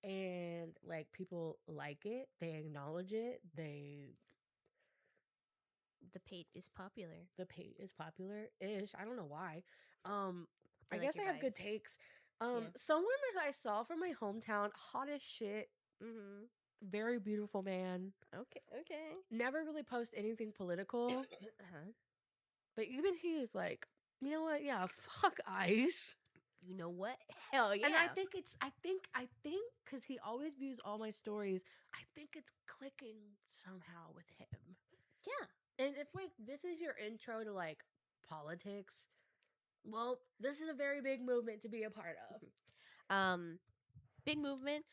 B: And like people like it, they acknowledge it,
A: The page is popular.
B: the page is popular-ish. I don't know why. I
A: like
B: guess I
A: your
B: have good
A: vibes.
B: takes.
A: Yeah.
B: Someone that I saw from my hometown, hot as shit, very beautiful man.
A: Okay.
B: Never really post anything political. But even he is like, you know what? Yeah, fuck ICE.
A: You know what? Hell yeah.
B: And I think because he always views all my stories, I think it's clicking somehow with him.
A: Yeah.
B: And if like this is your intro to like politics, well, this is a very big movement to be a part of.
A: Big movement.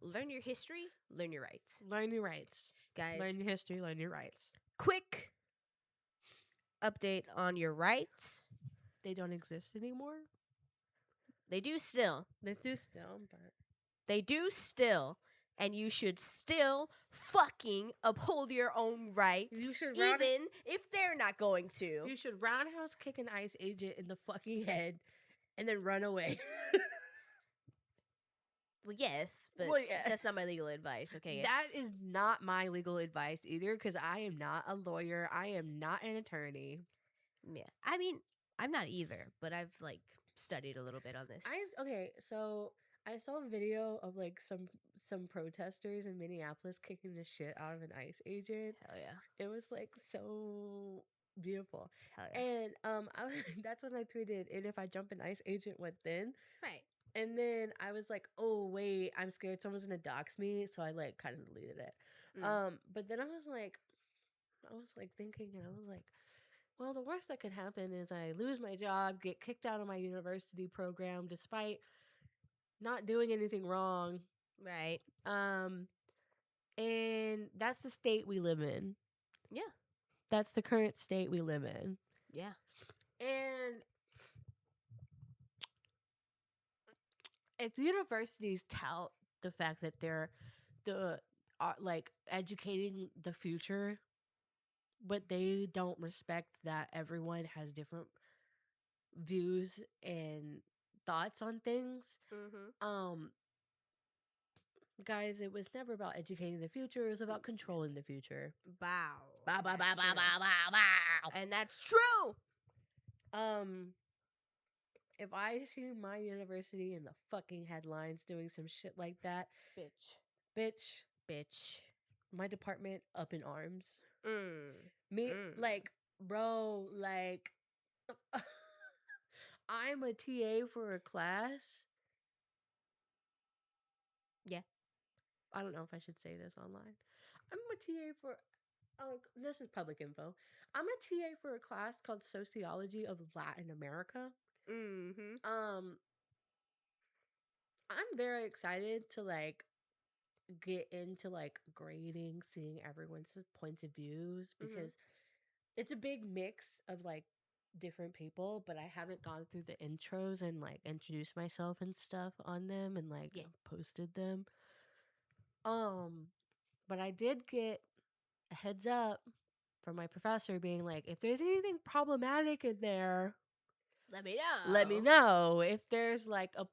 A: Learn your history, learn your rights.
B: Learn your rights.
A: Guys.
B: Learn your history, learn your rights.
A: Quick update on your rights.
B: They don't exist anymore.
A: They do still.
B: They do still, but
A: they do still. And you should still fucking uphold your own rights.
B: You should
A: even if they're not going to.
B: You should roundhouse kick an ICE agent in the fucking head and then run away.
A: Well, yes, but that's not my legal advice, okay?
B: That is not my legal advice either, because I am not a lawyer. I am not an attorney.
A: Yeah. I mean, I'm not either, but I've, like, studied a little bit on this.
B: Okay, so I saw a video of, like, some protesters in Minneapolis kicking the shit out of an ICE agent.
A: Hell yeah.
B: It was, like, so beautiful.
A: Hell yeah.
B: And that's when I tweeted, and if I jump an ICE agent, what then?
A: Right.
B: And then I was like, oh, wait, I'm scared someone's going to dox me. So I, like, kind of deleted it. But then I was like thinking, and I was like, well, the worst that could happen is I lose my job, get kicked out of my university program despite not doing anything wrong.
A: Right.
B: And that's the state we live in.
A: Yeah.
B: That's the current state we live in.
A: Yeah.
B: And if universities tout the fact that they're like educating the future, but they don't respect that everyone has different views and thoughts on things. Guys, it was never about educating the future. It was about controlling the future.
A: Bow.
B: Bow, bow, bow, bow, bow, bow, bow.
A: And that's true.
B: If I see my university in the fucking headlines doing some shit like that,
A: bitch,
B: Bitch,
A: Bitch.
B: my department up in arms.
A: Mm.
B: Me,
A: Mm.
B: like, bro, like, I'm a TA for a class.
A: Yeah.
B: I don't know if I should say this online. I'm a TA for, this is public info. I'm a TA for a class called Sociology of Latin America.
A: Mm-hmm.
B: I'm very excited to like get into like grading, seeing everyone's points of views because it's a big mix of like different people, but I haven't gone through the intros and like introduced myself and stuff on them and like
A: Yeah.
B: posted them. But I did get a heads up from my professor being like, if there's anything problematic in there,
A: Let me know.
B: let me know. If there's like a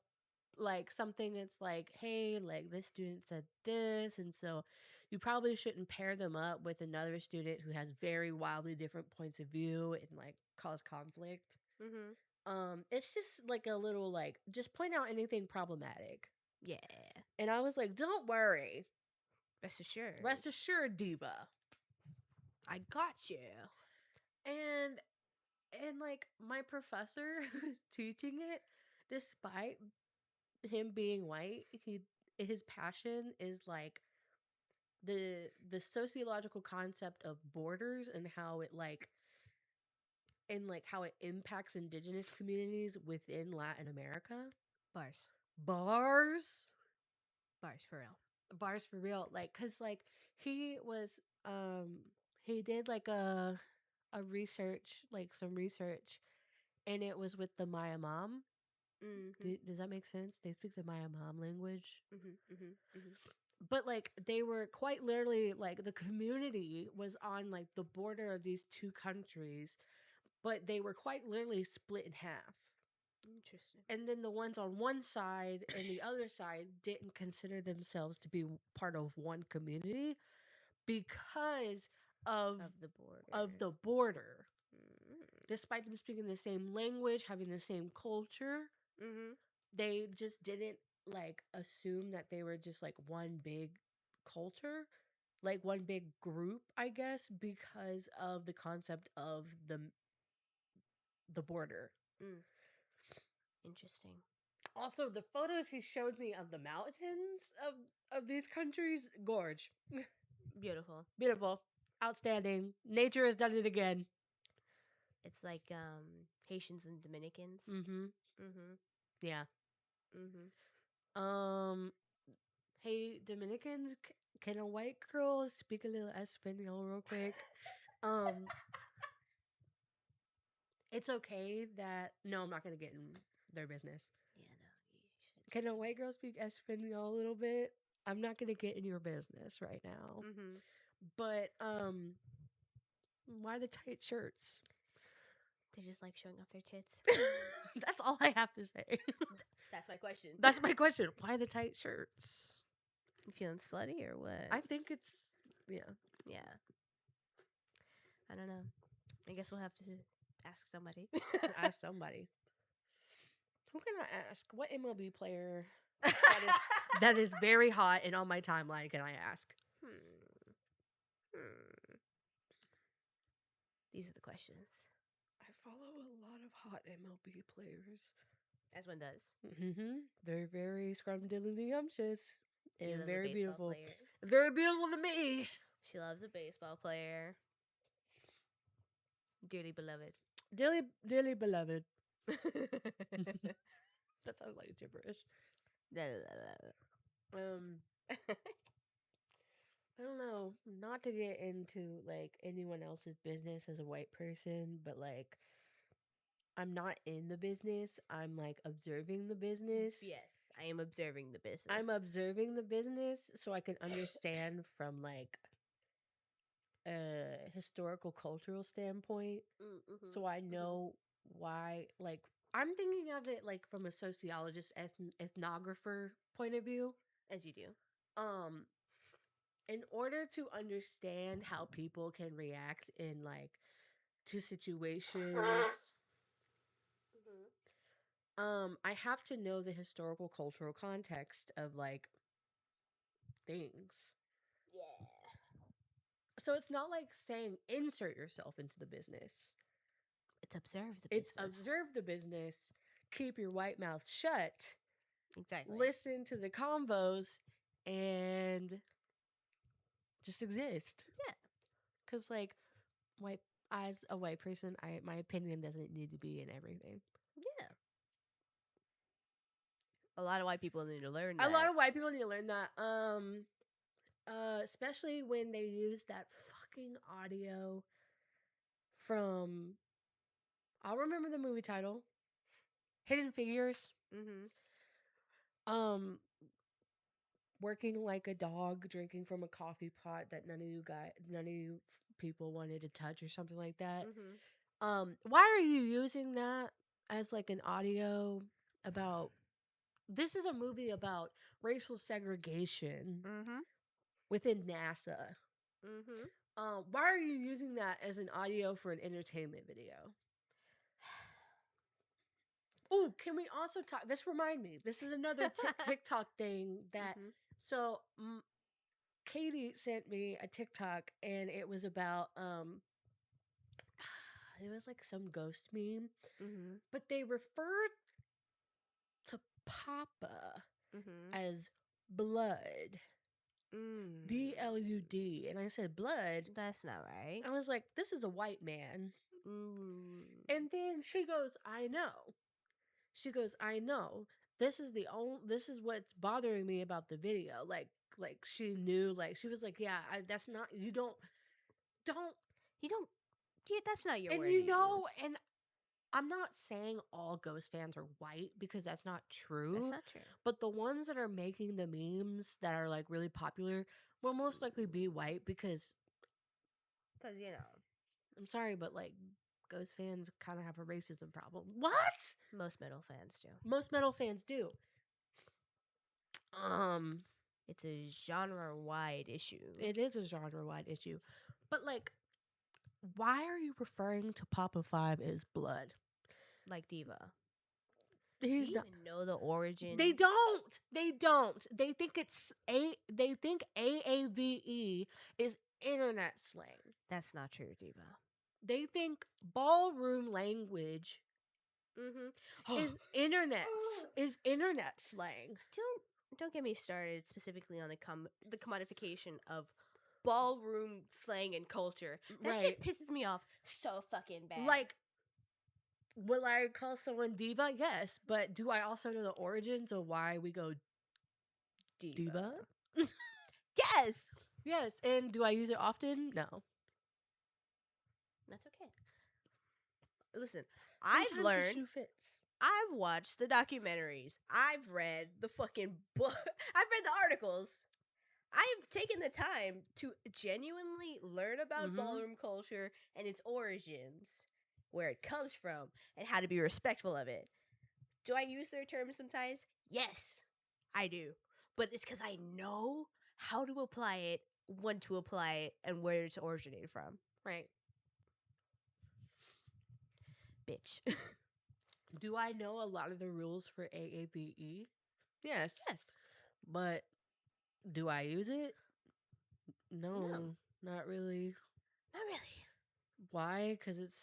B: like something that's like, hey, like this student said this, and so you probably shouldn't pair them up with another student who has very wildly different points of view and like cause conflict. It's just like a little like just point out anything problematic.
A: Yeah.
B: And I was like, don't worry.
A: Rest assured.
B: Rest assured, diva.
A: I got you.
B: And like my professor who's teaching it, despite him being white, his passion is like the sociological concept of borders and how it like how it impacts indigenous communities within Latin America.
A: Bars.
B: Bars
A: For real.
B: Bars for real. Like, cause like he was he did like a research, like some research, and it was with the Maya Mom. Does that make sense? They speak the Maya Mom language. But like they were quite literally like the community was on like the border of these two countries, but they were quite literally split in half.
A: Interesting.
B: And then the ones on one side and the other side didn't consider themselves to be part of one community because of
A: the border.
B: Despite them speaking the same language, having the same culture, they just didn't like assume that they were just like one big culture, like one big group, I guess, because of the concept of the border.
A: Interesting.
B: Also, the photos he showed me of the mountains of these countries, gorge.
A: Beautiful.
B: Beautiful. Outstanding. Nature has done it again.
A: It's like Haitians and Dominicans.
B: Yeah. Hey, Dominicans, can a white girl speak a little Espanol real quick? It's okay that no, I'm not gonna get in their business.
A: Yeah, no, you should.
B: Can a white girl speak Espanol a little bit? I'm not gonna get in your business right now. But why the tight shirts?
A: They just like showing off their tits.
B: That's all I have to say.
A: That's my question.
B: That's my question. Why the tight shirts?
A: You feeling slutty or what?
B: I think it's yeah.
A: I don't know. I guess we'll have to ask somebody.
B: Ask somebody. Who can I ask? What MLB player that is very hot and on my timeline can I ask?
A: These are the questions.
B: I follow a lot of hot MLB players.
A: As one does.
B: They're very scrumdiddlyumptious and very beautiful.
A: Player.
B: Very beautiful to me.
A: She loves a baseball player. Dearly beloved.
B: Dearly beloved. That sounds like gibberish. I don't know, not to get into like anyone else's business as a white person, but like I'm not in the business. I'm like observing the business.
A: Yes, I am observing the business.
B: I'm observing the business so I can understand from like a historical cultural standpoint. So I know why, like I'm thinking of it like from a sociologist, ethnographer point of view.
A: As you do.
B: In order to understand how people can react in like to situations, I have to know the historical cultural context of like things.
A: Yeah.
B: So it's not like saying insert yourself into the business.
A: It's observe the
B: It's
A: business.
B: observe the business, keep your white mouth shut,
A: Exactly.
B: listen to the convos, and just exist.
A: Yeah.
B: Because, like, as a white person, my opinion doesn't need to be in everything.
A: Yeah. A lot of white people need to learn that.
B: A lot of white people need to learn that. Especially when they use that fucking audio from, I'll remember the movie title, Hidden Figures.
A: Mm-hmm.
B: Working like a dog, drinking from a coffee pot that none of you people wanted to touch or something like that.
A: Mm-hmm.
B: Why are you using that as like an audio about? This is a movie about racial segregation
A: Mm-hmm.
B: within NASA.
A: Mm-hmm.
B: Why are you using that as an audio for an entertainment video? Oh, can we also talk? This remind me. This is another TikTok thing that.
A: Mm-hmm.
B: So Katie sent me a TikTok, and it was about it was like some ghost meme,
A: Mm-hmm.
B: but they referred to Papa
A: Mm-hmm.
B: as blood. BLUD. And I said, blood?
A: That's not right.
B: I was like, this is a white man.
A: Mm.
B: And then she goes, I know. She goes, I know. This is what's bothering me about the video. Like she knew, like she was like, yeah, that's not, you don't,
A: Yeah, that's not your
B: and
A: word
B: you
A: to
B: know,
A: use.
B: and I'm not saying all ghost fans are white because that's not true.
A: That's not true.
B: But the ones that are making the memes that are like really popular will most likely be white because
A: you know,
B: I'm sorry, but like ghost fans kind of have a racism problem. What?
A: most metal fans do.
B: Most metal fans do.
A: It's a genre-wide issue.
B: It is a genre-wide issue. But like, why are you referring to Papa 5 as blood?
A: Like Diva.
B: He's
A: Do you
B: not.
A: even know the origin?
B: They don't. They don't. They think They think AAVE is internet slang.
A: That's not true, Diva.
B: They think ballroom language
A: Mm-hmm.
B: is internet slang.
A: Don't get me started specifically on the commodification of ballroom slang and culture. That shit pisses me off so fucking bad.
B: Like, will I call someone diva? Yes, but do I also know the origins of why we go diva?
A: Yes.
B: Yes, and do I use it often? No.
A: That's okay. Listen,
B: Sometimes
A: I've learned.
B: the shoe fits.
A: I've watched the documentaries. I've read the fucking book. I've read the articles. I've taken the time to genuinely learn about ballroom culture and its origins, where it comes from, and how to be respectful of it. Do I use their terms sometimes? Yes, I do. But it's because I know how to apply it, when to apply it, and where it's originated from.
B: Right.
A: Bitch.
B: Do I know a lot of the rules for AABE? Yes.
A: Yes.
B: But do I use it? No. Not really.
A: Not really.
B: Why? Because it's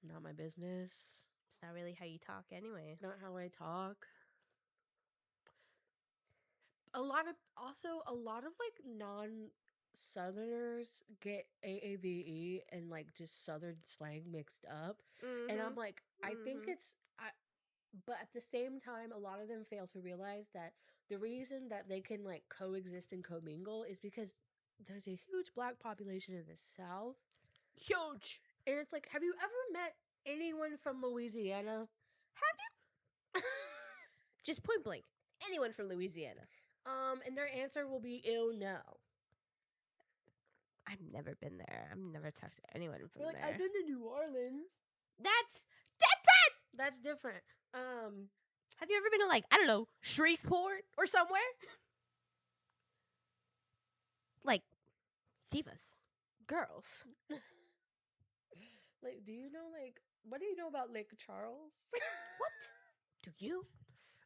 B: not my business.
A: It's not really how you talk anyway.
B: Not how I talk. A lot of like non-Southerners get AAVE and like just Southern slang mixed up.
A: Mm-hmm.
B: And I'm like, I think but at the same time, a lot of them fail to realize that the reason that they can like coexist and commingle is because there's a huge black population in the South.
A: Huge.
B: And it's like, have you ever met anyone from Louisiana?
A: Have you? Just point blank. Anyone from Louisiana.
B: And their answer will be, ew, no.
A: I've never been there. I've never talked to anyone from
B: You're like,
A: there.
B: I've been to New Orleans.
A: That's
B: That's different.
A: Have you ever been to, like, I don't know, Shreveport or somewhere? Like, divas. Girls.
B: Like, do you know, like, what do you know about Lake Charles?
A: What? Do you?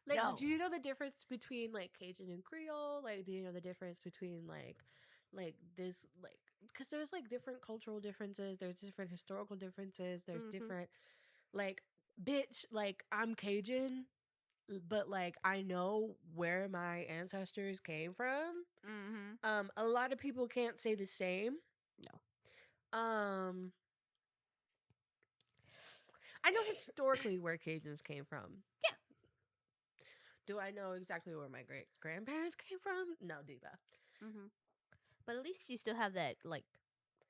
B: Like,
A: No.
B: do you know the difference between like Cajun and Creole? Like, do you know the difference between like this like because there's like different cultural differences, there's different historical differences, there's
A: Mm-hmm.
B: different like bitch, like I'm Cajun, but like I know where my ancestors came from.
A: Mm-hmm.
B: A lot of people can't say the same.
A: No.
B: Um, I know historically where Cajuns came from.
A: Yeah.
B: Do I know exactly where my great grandparents came from? No, diva.
A: Mm-hmm. But at least you still have that like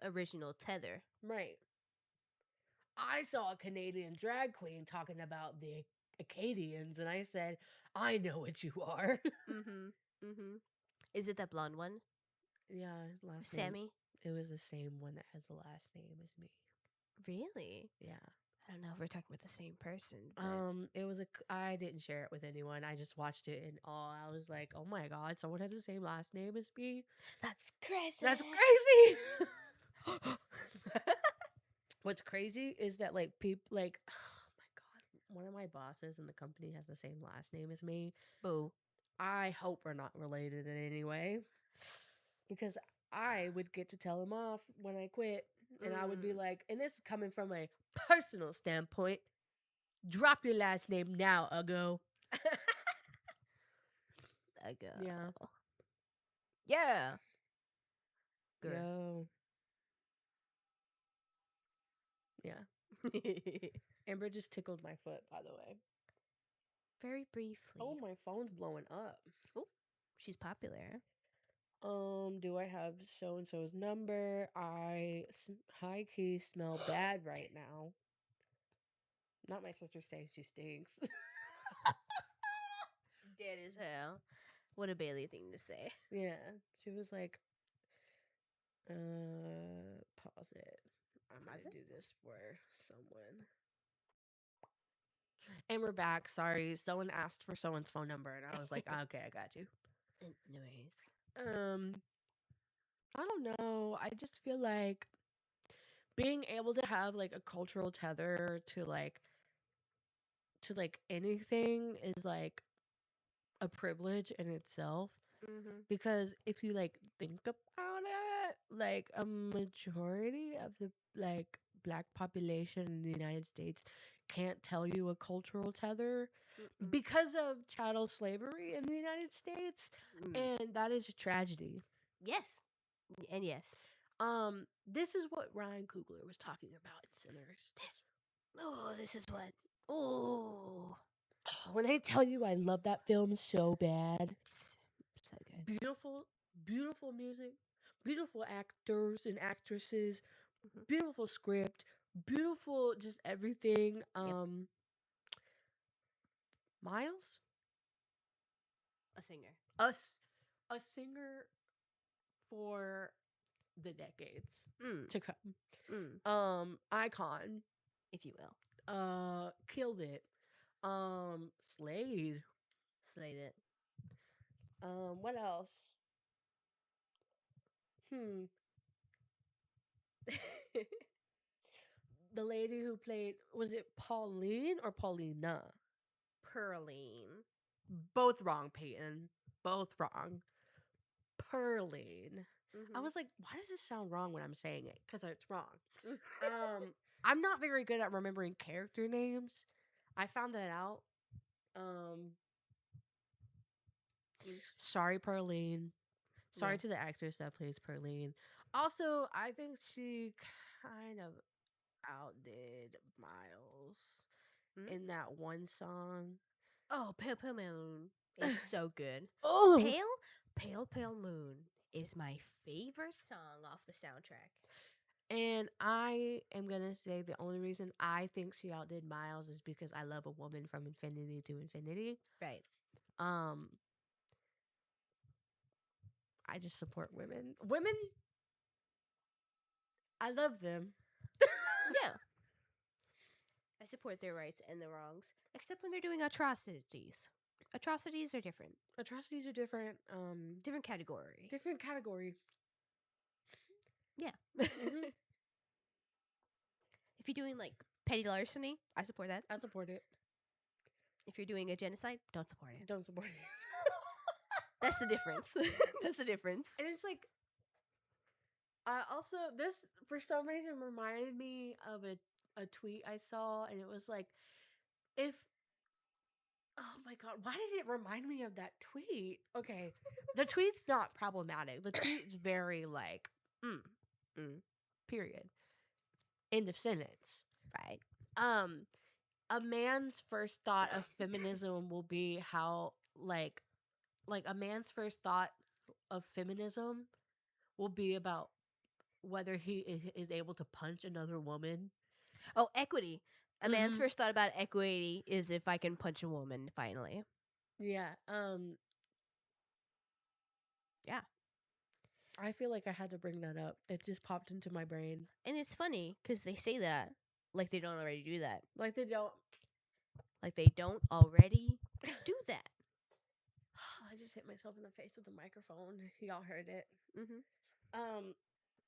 A: original tether.
B: Right. I saw a Canadian drag queen talking about the Acadians, and I said, I know what you are.
A: Mm-hmm. Mm-hmm. Is it that blonde one?
B: Yeah, his last name.
A: Sammy?
B: It was the same one that has the last name as me.
A: Really?
B: Yeah.
A: I don't know if we're talking about the same person, but
B: It was I didn't share it with anyone. I just watched it and all I was like, oh my god, someone has the same last name as me.
A: that's crazy.
B: That's crazy. What's crazy is that like people like oh my god, one of my bosses in the company has the same last name as me.
A: Boo.
B: I hope we're not related in any way because I would get to tell him off when I quit, and I would be like, and this is coming from a personal standpoint, drop your last name now, Ugo.
A: A girl.
B: Yeah.
A: Yeah. Girl.
B: Yo. Yeah. Amber just tickled my foot, by the way.
A: Very briefly.
B: Oh, my phone's blowing up.
A: Oh, she's popular.
B: Do I have so and so's number? I high key smell bad right now. Not my sister saying she stinks.
A: Dead as hell. What a Bailey thing to say.
B: Yeah, she was like, pause it. I'm
A: Pause
B: gonna
A: it?
B: do this for someone. And we're back. Sorry, someone asked for someone's phone number, and I was like, okay, I got you.
A: Anyways.
B: I don't know. I just feel like being able to have like a cultural tether to like anything is like a privilege in itself.
A: Mm-hmm.
B: Because if you like think about it, like a majority of the like black population in the United States can't tell you a cultural tether
A: Mm-mm.
B: because of chattel slavery in the United States, and that is a tragedy.
A: Yes. And yes.
B: This is what Ryan Coogler was talking about in Sinners.
A: This is what. Oh.
B: When I tell you I love that film so bad.
A: It's so good.
B: Beautiful, beautiful music, beautiful actors and actresses,
A: Mhm.
B: beautiful script, beautiful just everything. Miles,
A: A singer.
B: us, a singer for the decades to come. Icon,
A: If you will.
B: killed it. Slade.
A: Slate it.
B: What else? The lady who played, was it Pauline or Paulina?
A: Pearline.
B: Both wrong, Peyton. Both wrong. Pearline. I was like, why does this sound wrong when I'm saying it? Because it's wrong. I'm not very good at remembering character names. I found that out. Sorry, Pearline. Sorry
A: Yeah.
B: to the actress that plays Pearline. Also, I think she kind of outdid Miles in that one song.
A: Oh, Pale Pale Moon is so good.
B: Oh,
A: Pale Moon is my favorite song off the soundtrack.
B: and I am gonna say the only reason I think she outdid Miles is because I love a woman from infinity to infinity.
A: Right.
B: I just support women. Women, I love them.
A: Yeah. I support their rights and their wrongs, except when they're doing atrocities. Atrocities are different.
B: Atrocities are different.
A: Different category.
B: Different category.
A: Yeah.
B: Mhm.
A: If you're doing like petty larceny, I support that.
B: I support it.
A: If you're doing a genocide, don't support it.
B: Don't support it.
A: That's the difference. That's the difference.
B: And it's like, also, this for some reason reminded me of a tweet I saw, and it was like, if, oh my god, why did it remind me of that tweet? Okay, the tweet's not problematic. The tweet's very like, period, end of sentence.
A: Right.
B: A man's first thought of feminism will be how like a man's first thought of feminism will be about whether he is able to punch another woman.
A: Oh, equity. A man's
B: Mhm.
A: first thought about equity is if I can punch a woman finally.
B: Yeah.
A: Yeah.
B: I feel like I had to bring that up. It just popped into my brain.
A: And it's funny because they say that like they don't already do that.
B: Like they don't.
A: Like they don't already do that.
B: I just hit myself in the face with the microphone. Y'all heard it.
A: Mm-hmm.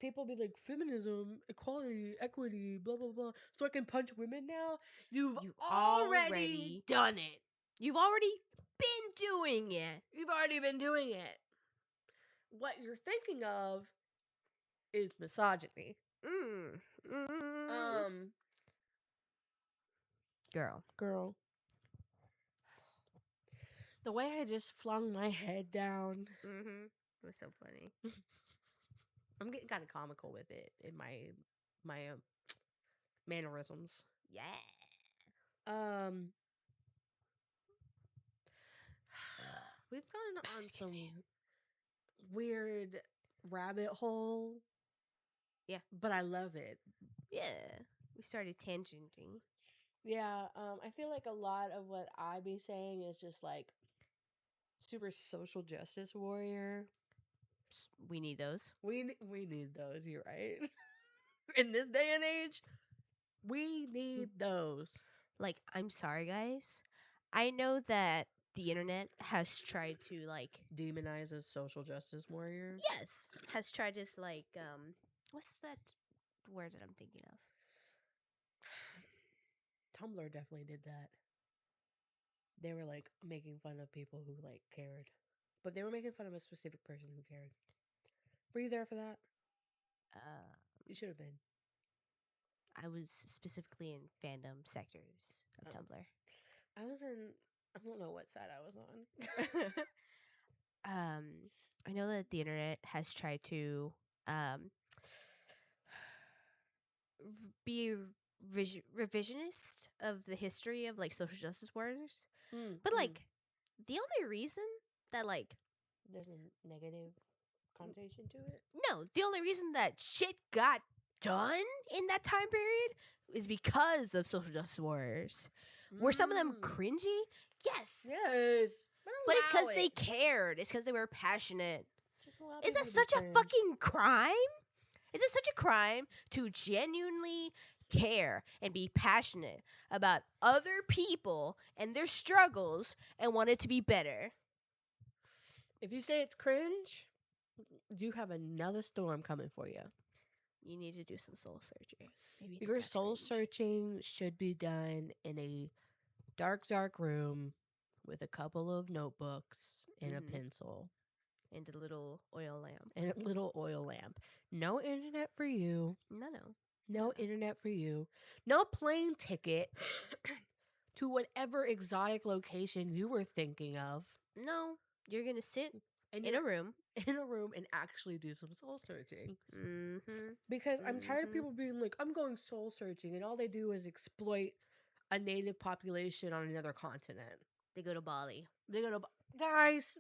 B: People be like, feminism, equality, equity, blah blah blah. So I can punch women now. You've already done it.
A: You've already been doing it.
B: You've already been doing it. What you're thinking of is misogyny. Girl. The way I just flung my head down.
A: It was so funny.
B: I'm getting kind of comical with it in my mannerisms.
A: Yeah.
B: We've gone on some weird rabbit hole.
A: Yeah.
B: But I love it.
A: Yeah. We started tangenting.
B: Yeah. I feel like a lot of what I be saying is just like super social justice warrior.
A: We need those.
B: We need those. You're right. In this day and age, we need those.
A: Like, I'm sorry, guys. I know that the internet has tried to like
B: demonize a social justice warrior.
A: Yes, has tried to like what's that word that I'm thinking of?
B: Tumblr definitely did that. They were like making fun of people who like cared, but they were making fun of a specific person who cared. Were you there for that? You should have been.
A: I was specifically in fandom sectors of Tumblr.
B: I was in. I don't know what side I was
A: on. I know that the internet has tried to be revisionist of the history of like social justice warriors, but like the only reason that like
B: there's a negative connotation to it.
A: No, the only reason that shit got done in that time period is because of social justice warriors. Were some of them cringy? Yes.
B: Yes.
A: But it's because they cared. It's because they were passionate. Is that such a fucking crime? Is it such a crime to genuinely care and be passionate about other people and their struggles and want it to be better?
B: If you say it's cringe, you have another storm coming for you.
A: You need to do some soul searching.
B: Your soul searching should be done in a dark room with a couple of notebooks and a pencil.
A: And a little oil lamp.
B: No internet for you.
A: No
B: internet for you. No plane ticket to whatever exotic location you were thinking of.
A: No, you're going to sit in a room
B: and actually do some soul searching. Because I'm tired of people being like, I'm going soul searching, and all they do is exploit a native population on another continent.
A: They go to Bali.
B: Guys,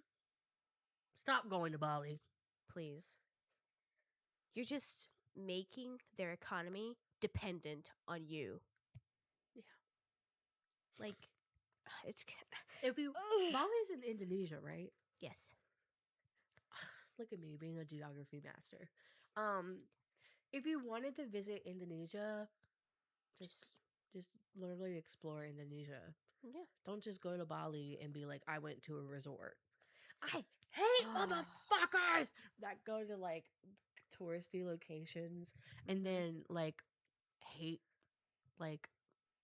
B: stop going to Bali.
A: Please. You're just making their economy dependent on you.
B: Yeah.
A: Like, it's...
B: Bali's in Indonesia, right?
A: Yes.
B: Look at me being a geography master. If you wanted to visit Indonesia, just literally explore Indonesia.
A: Yeah.
B: Don't just go to Bali and be like, I went to a resort. I hate motherfuckers that go to like touristy locations and then like hate like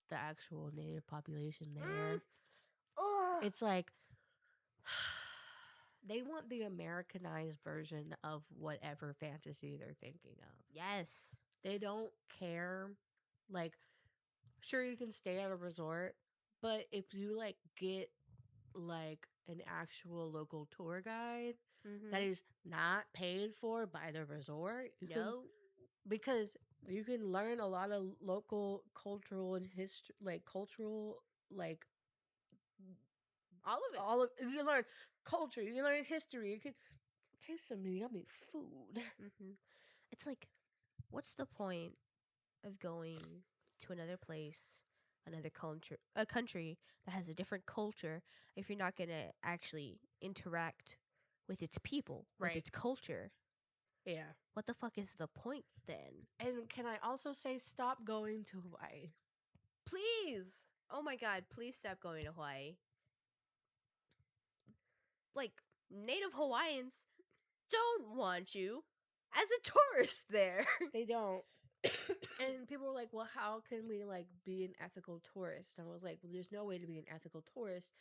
B: the actual native population there. It's like they want the Americanized version of whatever fantasy they're thinking of.
A: Yes.
B: They don't care. Like, sure, you can stay at a resort, but if you like get like an actual local tour guide that
A: Mm-hmm.
B: is not paid for by the resort, you can,
A: No.
B: because you can learn a lot of local cultural and history, like cultural, like
A: All of it.
B: all of you can learn culture, you can learn history, you can taste some yummy food.
A: Mm-hmm. It's like, what's the point of going to another place, another culture, a country that has a different culture, if you're not going to actually interact with its people, with
B: Right.
A: its culture?
B: Yeah.
A: What the fuck is the point then?
B: And can I also say stop going to Hawaii?
A: Please. Oh my god, please stop going to Hawaii. Like, native Hawaiians don't want you as a tourist there.
B: They don't. And people were like, well, how can we like be an ethical tourist? And I was like, well, there's no way to be an ethical tourist.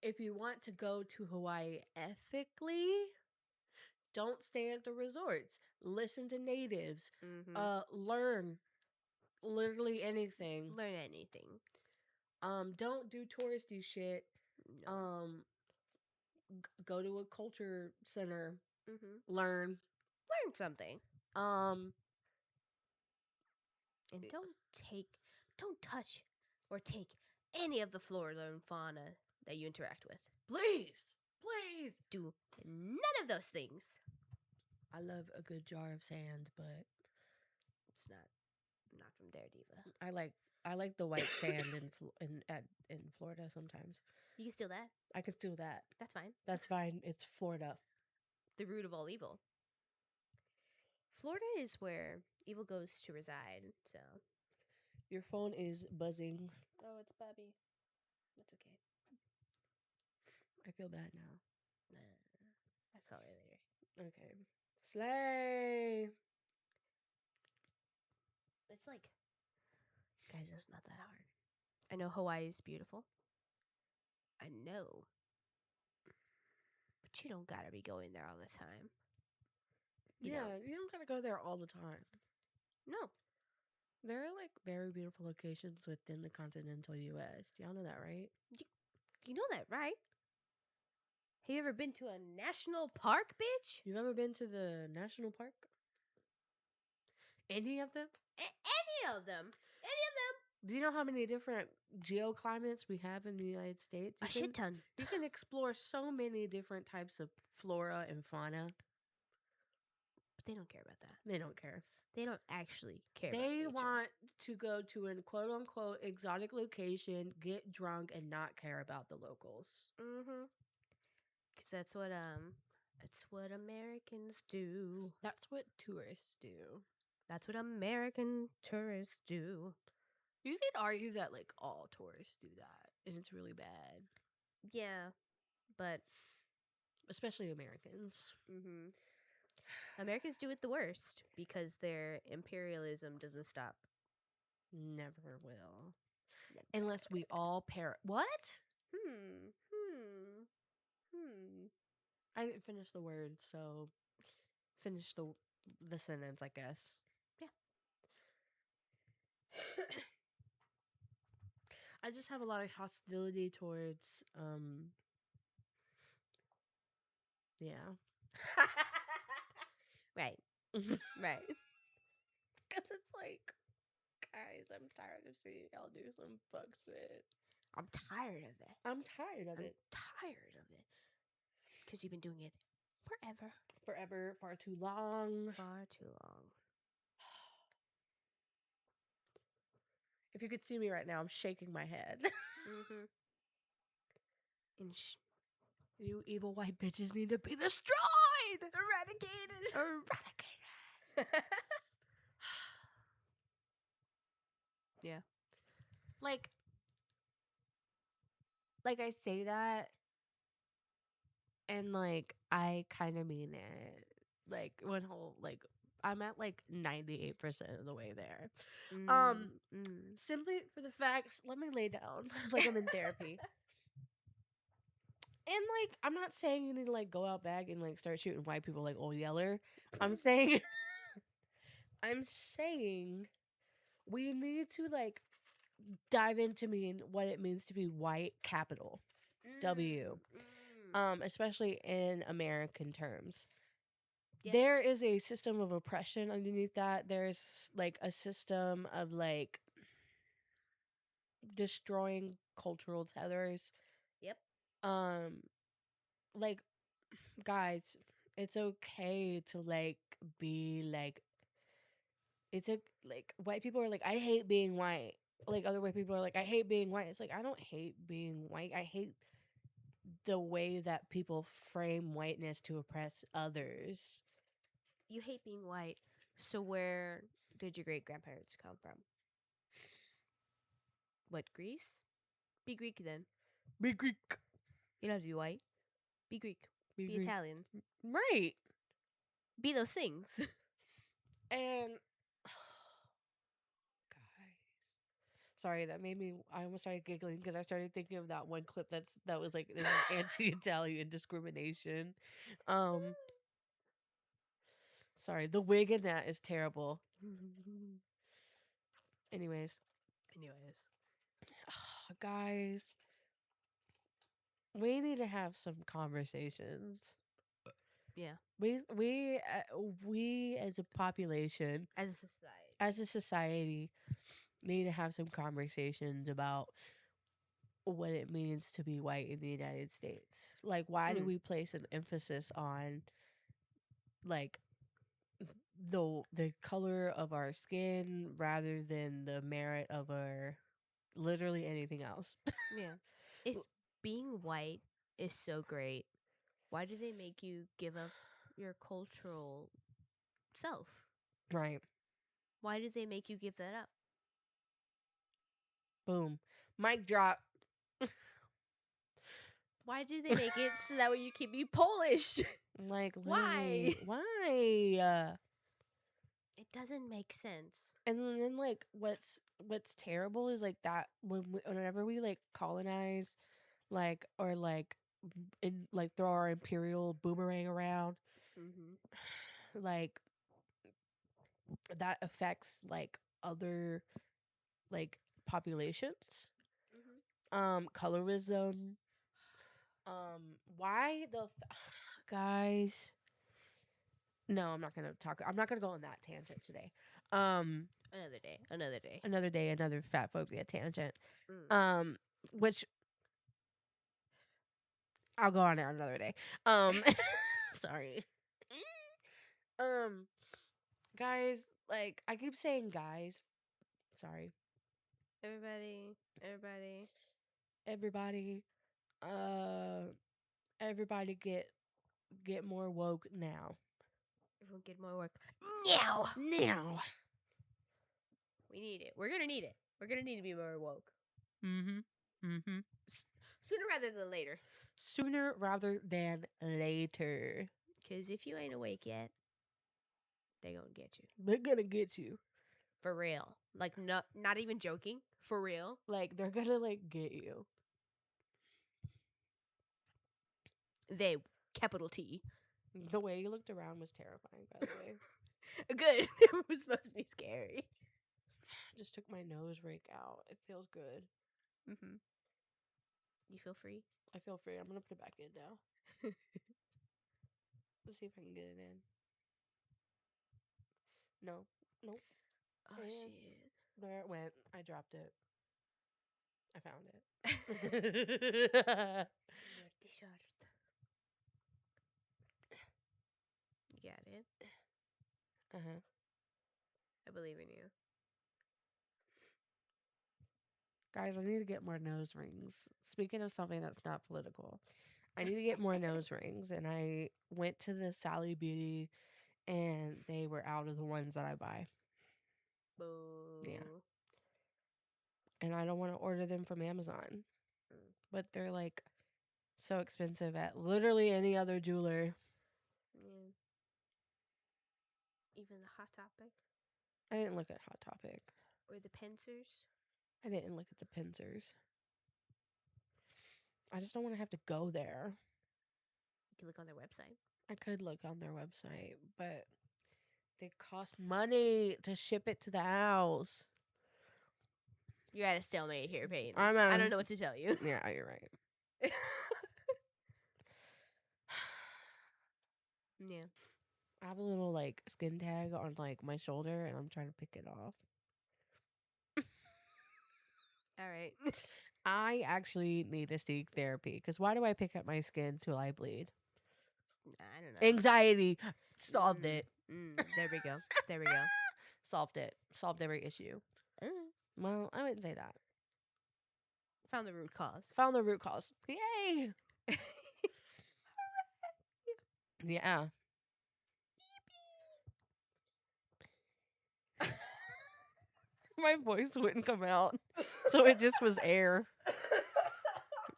B: If you want to go to Hawaii ethically, don't stay at the resorts. Listen to natives.
A: Mm-hmm.
B: Learn literally anything.
A: Learn anything.
B: Don't do touristy shit.
A: No.
B: Go to a culture center.
A: Mm-hmm.
B: Learn.
A: Learn something.
B: Um,
A: And don't touch or take any of the flora and fauna that you interact with.
B: please.
A: Do none of those things.
B: I love a good jar of sand, but
A: It's not from there, Diva.
B: I like the white sand in Florida sometimes.
A: You can steal that.
B: I could steal that.
A: That's fine.
B: That's fine. It's Florida.
A: The root of all evil. Florida is where evil goes to reside, so.
B: Your phone is buzzing.
A: Oh, it's Bobby. That's okay.
B: I feel bad now.
A: I'll call her later.
B: Okay. Slay.
A: It's like, guys, it's not that hard. I know Hawaii is beautiful. I know. But you don't gotta be going there all the time. You know.
B: You don't gotta go there all the time.
A: No.
B: There are like very beautiful locations within the continental U.S. Do y'all know that, right?
A: You know that, right? Have you ever been to a national park, bitch?
B: You've ever been to the national park? Any of them?
A: Any of them.
B: Do you know how many different geoclimates we have in the United States?
A: A shit ton.
B: You can explore so many different types of flora and fauna.
A: But they don't care about that.
B: They don't care.
A: They don't actually care about
B: They
A: nature.
B: want to go to a quote unquote exotic location, get drunk, and not care about the locals.
A: Mm-hmm. Because that's what Americans do.
B: That's what tourists do.
A: That's what American tourists do.
B: You could argue that like all tourists do that, and it's really bad.
A: Yeah, but
B: Especially Americans.
A: mm-hmm. Americans do it the worst because their imperialism doesn't stop.
B: Never will. Unless we all What? I didn't finish the word, so finish the sentence, I guess.
A: Yeah.
B: I just have a lot of hostility towards yeah.
A: Right. Right.
B: Because it's like, guys, I'm tired of seeing y'all do some fuck shit.
A: I'm tired of it.
B: I'm tired of it.
A: Tired of it. Because you've been doing it forever.
B: Forever, far too long.
A: Far too long.
B: If you could see me right now, I'm shaking my head.
A: Mm-hmm.
B: You evil white bitches need to be destroyed!
A: Eradicated! Yeah.
B: Like I say that, and like I kind of mean it. Like I'm at like 98% of the way there. Simply for the fact, let me lay down like I'm in therapy. And like, I'm not saying you need to like go out back and like start shooting white people like Old Yeller. I'm saying, I'm saying we need to like dive into what it means to be white, capital W, especially in American terms.
A: Yes.
B: There is a system of oppression underneath that. There's like a system of like destroying cultural tethers.
A: Yep.
B: Like, guys, it's okay to like be like, it's a like white people are like, I hate being white. Like other white people are like, I hate being white. It's like, I don't hate being white. I hate the way that people frame whiteness to oppress others.
A: You hate being white. So where did your great grandparents come from? What, Greece? Be Greek then.
B: Be Greek.
A: You don't have to be white. Be Greek. Be
B: Greek.
A: Italian.
B: Right.
A: Be those things.
B: And guys, sorry, that made me. I almost started giggling because I started thinking of that one clip that was like, this is anti-Italian discrimination. Sorry, the wig in that is terrible. Anyways, guys, we need to have some conversations.
A: Yeah.
B: We as a population,
A: As a society.
B: as a society, need to have some conversations about what it means to be white in the United States. Like, why do we place an emphasis on like the color of our skin rather than the merit of our literally anything else?
A: Yeah. If being white is so great, why do they make you give up your cultural self?
B: Right.
A: Why do they make you give that up?
B: Boom. Mic drop.
A: Why do they make it so that way you can be Polish?
B: Like,
A: Why?
B: Why?
A: It doesn't make sense.
B: And then like what's terrible is like that whenever we like colonize, like, or like in like throw our imperial boomerang around, like that affects like other like populations. Colorism. Why the guys? No, I'm not gonna go on that tangent today.
A: Another day. Another day.
B: Another day, another fat folks get tangent. Which I'll go on it another day. Sorry. Guys, like I keep saying guys. Sorry.
A: Everybody.
B: Everybody get more woke now.
A: Everyone get more work. Now. We need it. We're gonna need it. We're gonna need to be more woke. Sooner rather than later.
B: Sooner rather than later.
A: Because if you ain't awake yet, they gonna get you.
B: They're gonna get you.
A: For real. Like, not even joking. For real.
B: Like, they're gonna, like, get you.
A: They, capital T.
B: The way you looked around was terrifying, by the way.
A: Good. It was supposed to be scary.
B: Just took my nose rake out. It feels good.
A: You feel free?
B: I feel free. I'm gonna put it back in now. Let's see if I can get it in. No. Nope.
A: Oh,
B: and
A: shit.
B: There it went. I dropped it. I found it.
A: You got it?
B: Uh-huh.
A: I believe in you.
B: Guys, I need to get more nose rings. Speaking of something that's not political, I need to get more nose rings. And I went to the Sally Beauty and they were out of the ones that I buy.
A: Boo.
B: Yeah. And I don't want to order them from Amazon. But they're like so expensive at literally any other jeweler.
A: Yeah. Even the Hot Topic?
B: I didn't look at Hot Topic.
A: Or the Pincers?
B: I didn't look at the pincers. I just don't want to have to go there.
A: You can look on their website.
B: I could look on their website, but they cost money to ship it to the house.
A: You're at a stalemate here, Peyton.
B: I'm
A: I don't know what to tell you.
B: Yeah, you're right.
A: Yeah.
B: I have a little like skin tag on like my shoulder, and I'm trying to pick it off.
A: All right.
B: I actually need to seek therapy because why do I pick at my skin till I bleed?
A: I don't know.
B: Anxiety. Solved
A: Mm,
B: it.
A: There we go. There we go.
B: Solved it. Solved every issue. Well, I wouldn't say that.
A: Found the root cause.
B: Found the root cause. Yay! Yeah. My voice wouldn't come out, so it just was air.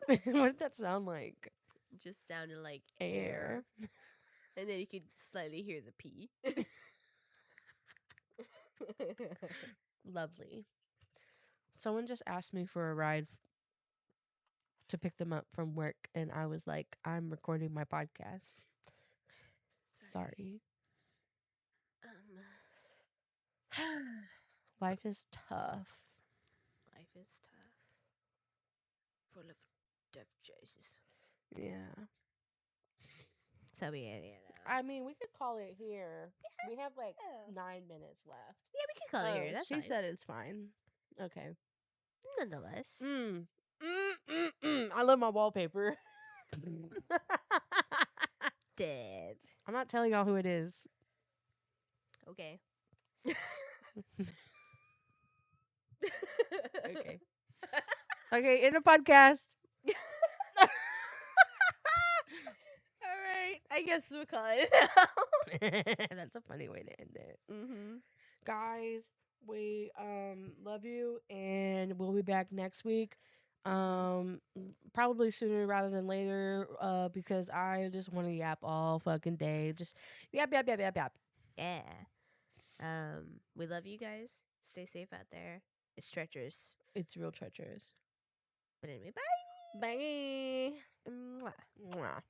B: What did that sound like?
A: Just sounded like
B: Air.
A: And then you could slightly hear the P.
B: Lovely. Someone just asked me for a ride to pick them up from work, and I was like, I'm recording my podcast. Sorry. Life is tough.
A: Life is tough. Full of tough choices.
B: Yeah.
A: So we know.
B: I mean, we could call it here. We have like 9 minutes left.
A: Yeah, we can call it here. That's
B: she
A: fine.
B: said it's fine. Okay.
A: Nonetheless.
B: I love my wallpaper.
A: Dead.
B: I'm not telling y'all who it is.
A: Okay.
B: Okay. Okay, in a podcast.
A: All right. I guess we'll call it now.
B: That's a funny way to end it.
A: Mm-hmm.
B: Guys, we love you, and we'll be back next week. Probably sooner rather than later, because I just want to yap all fucking day. Just yap.
A: Yeah. We love you guys. Stay safe out there. It's treacherous.
B: It's real treacherous.
A: But anyway, bye.
B: Bye.
A: Mwah.
B: Mwah.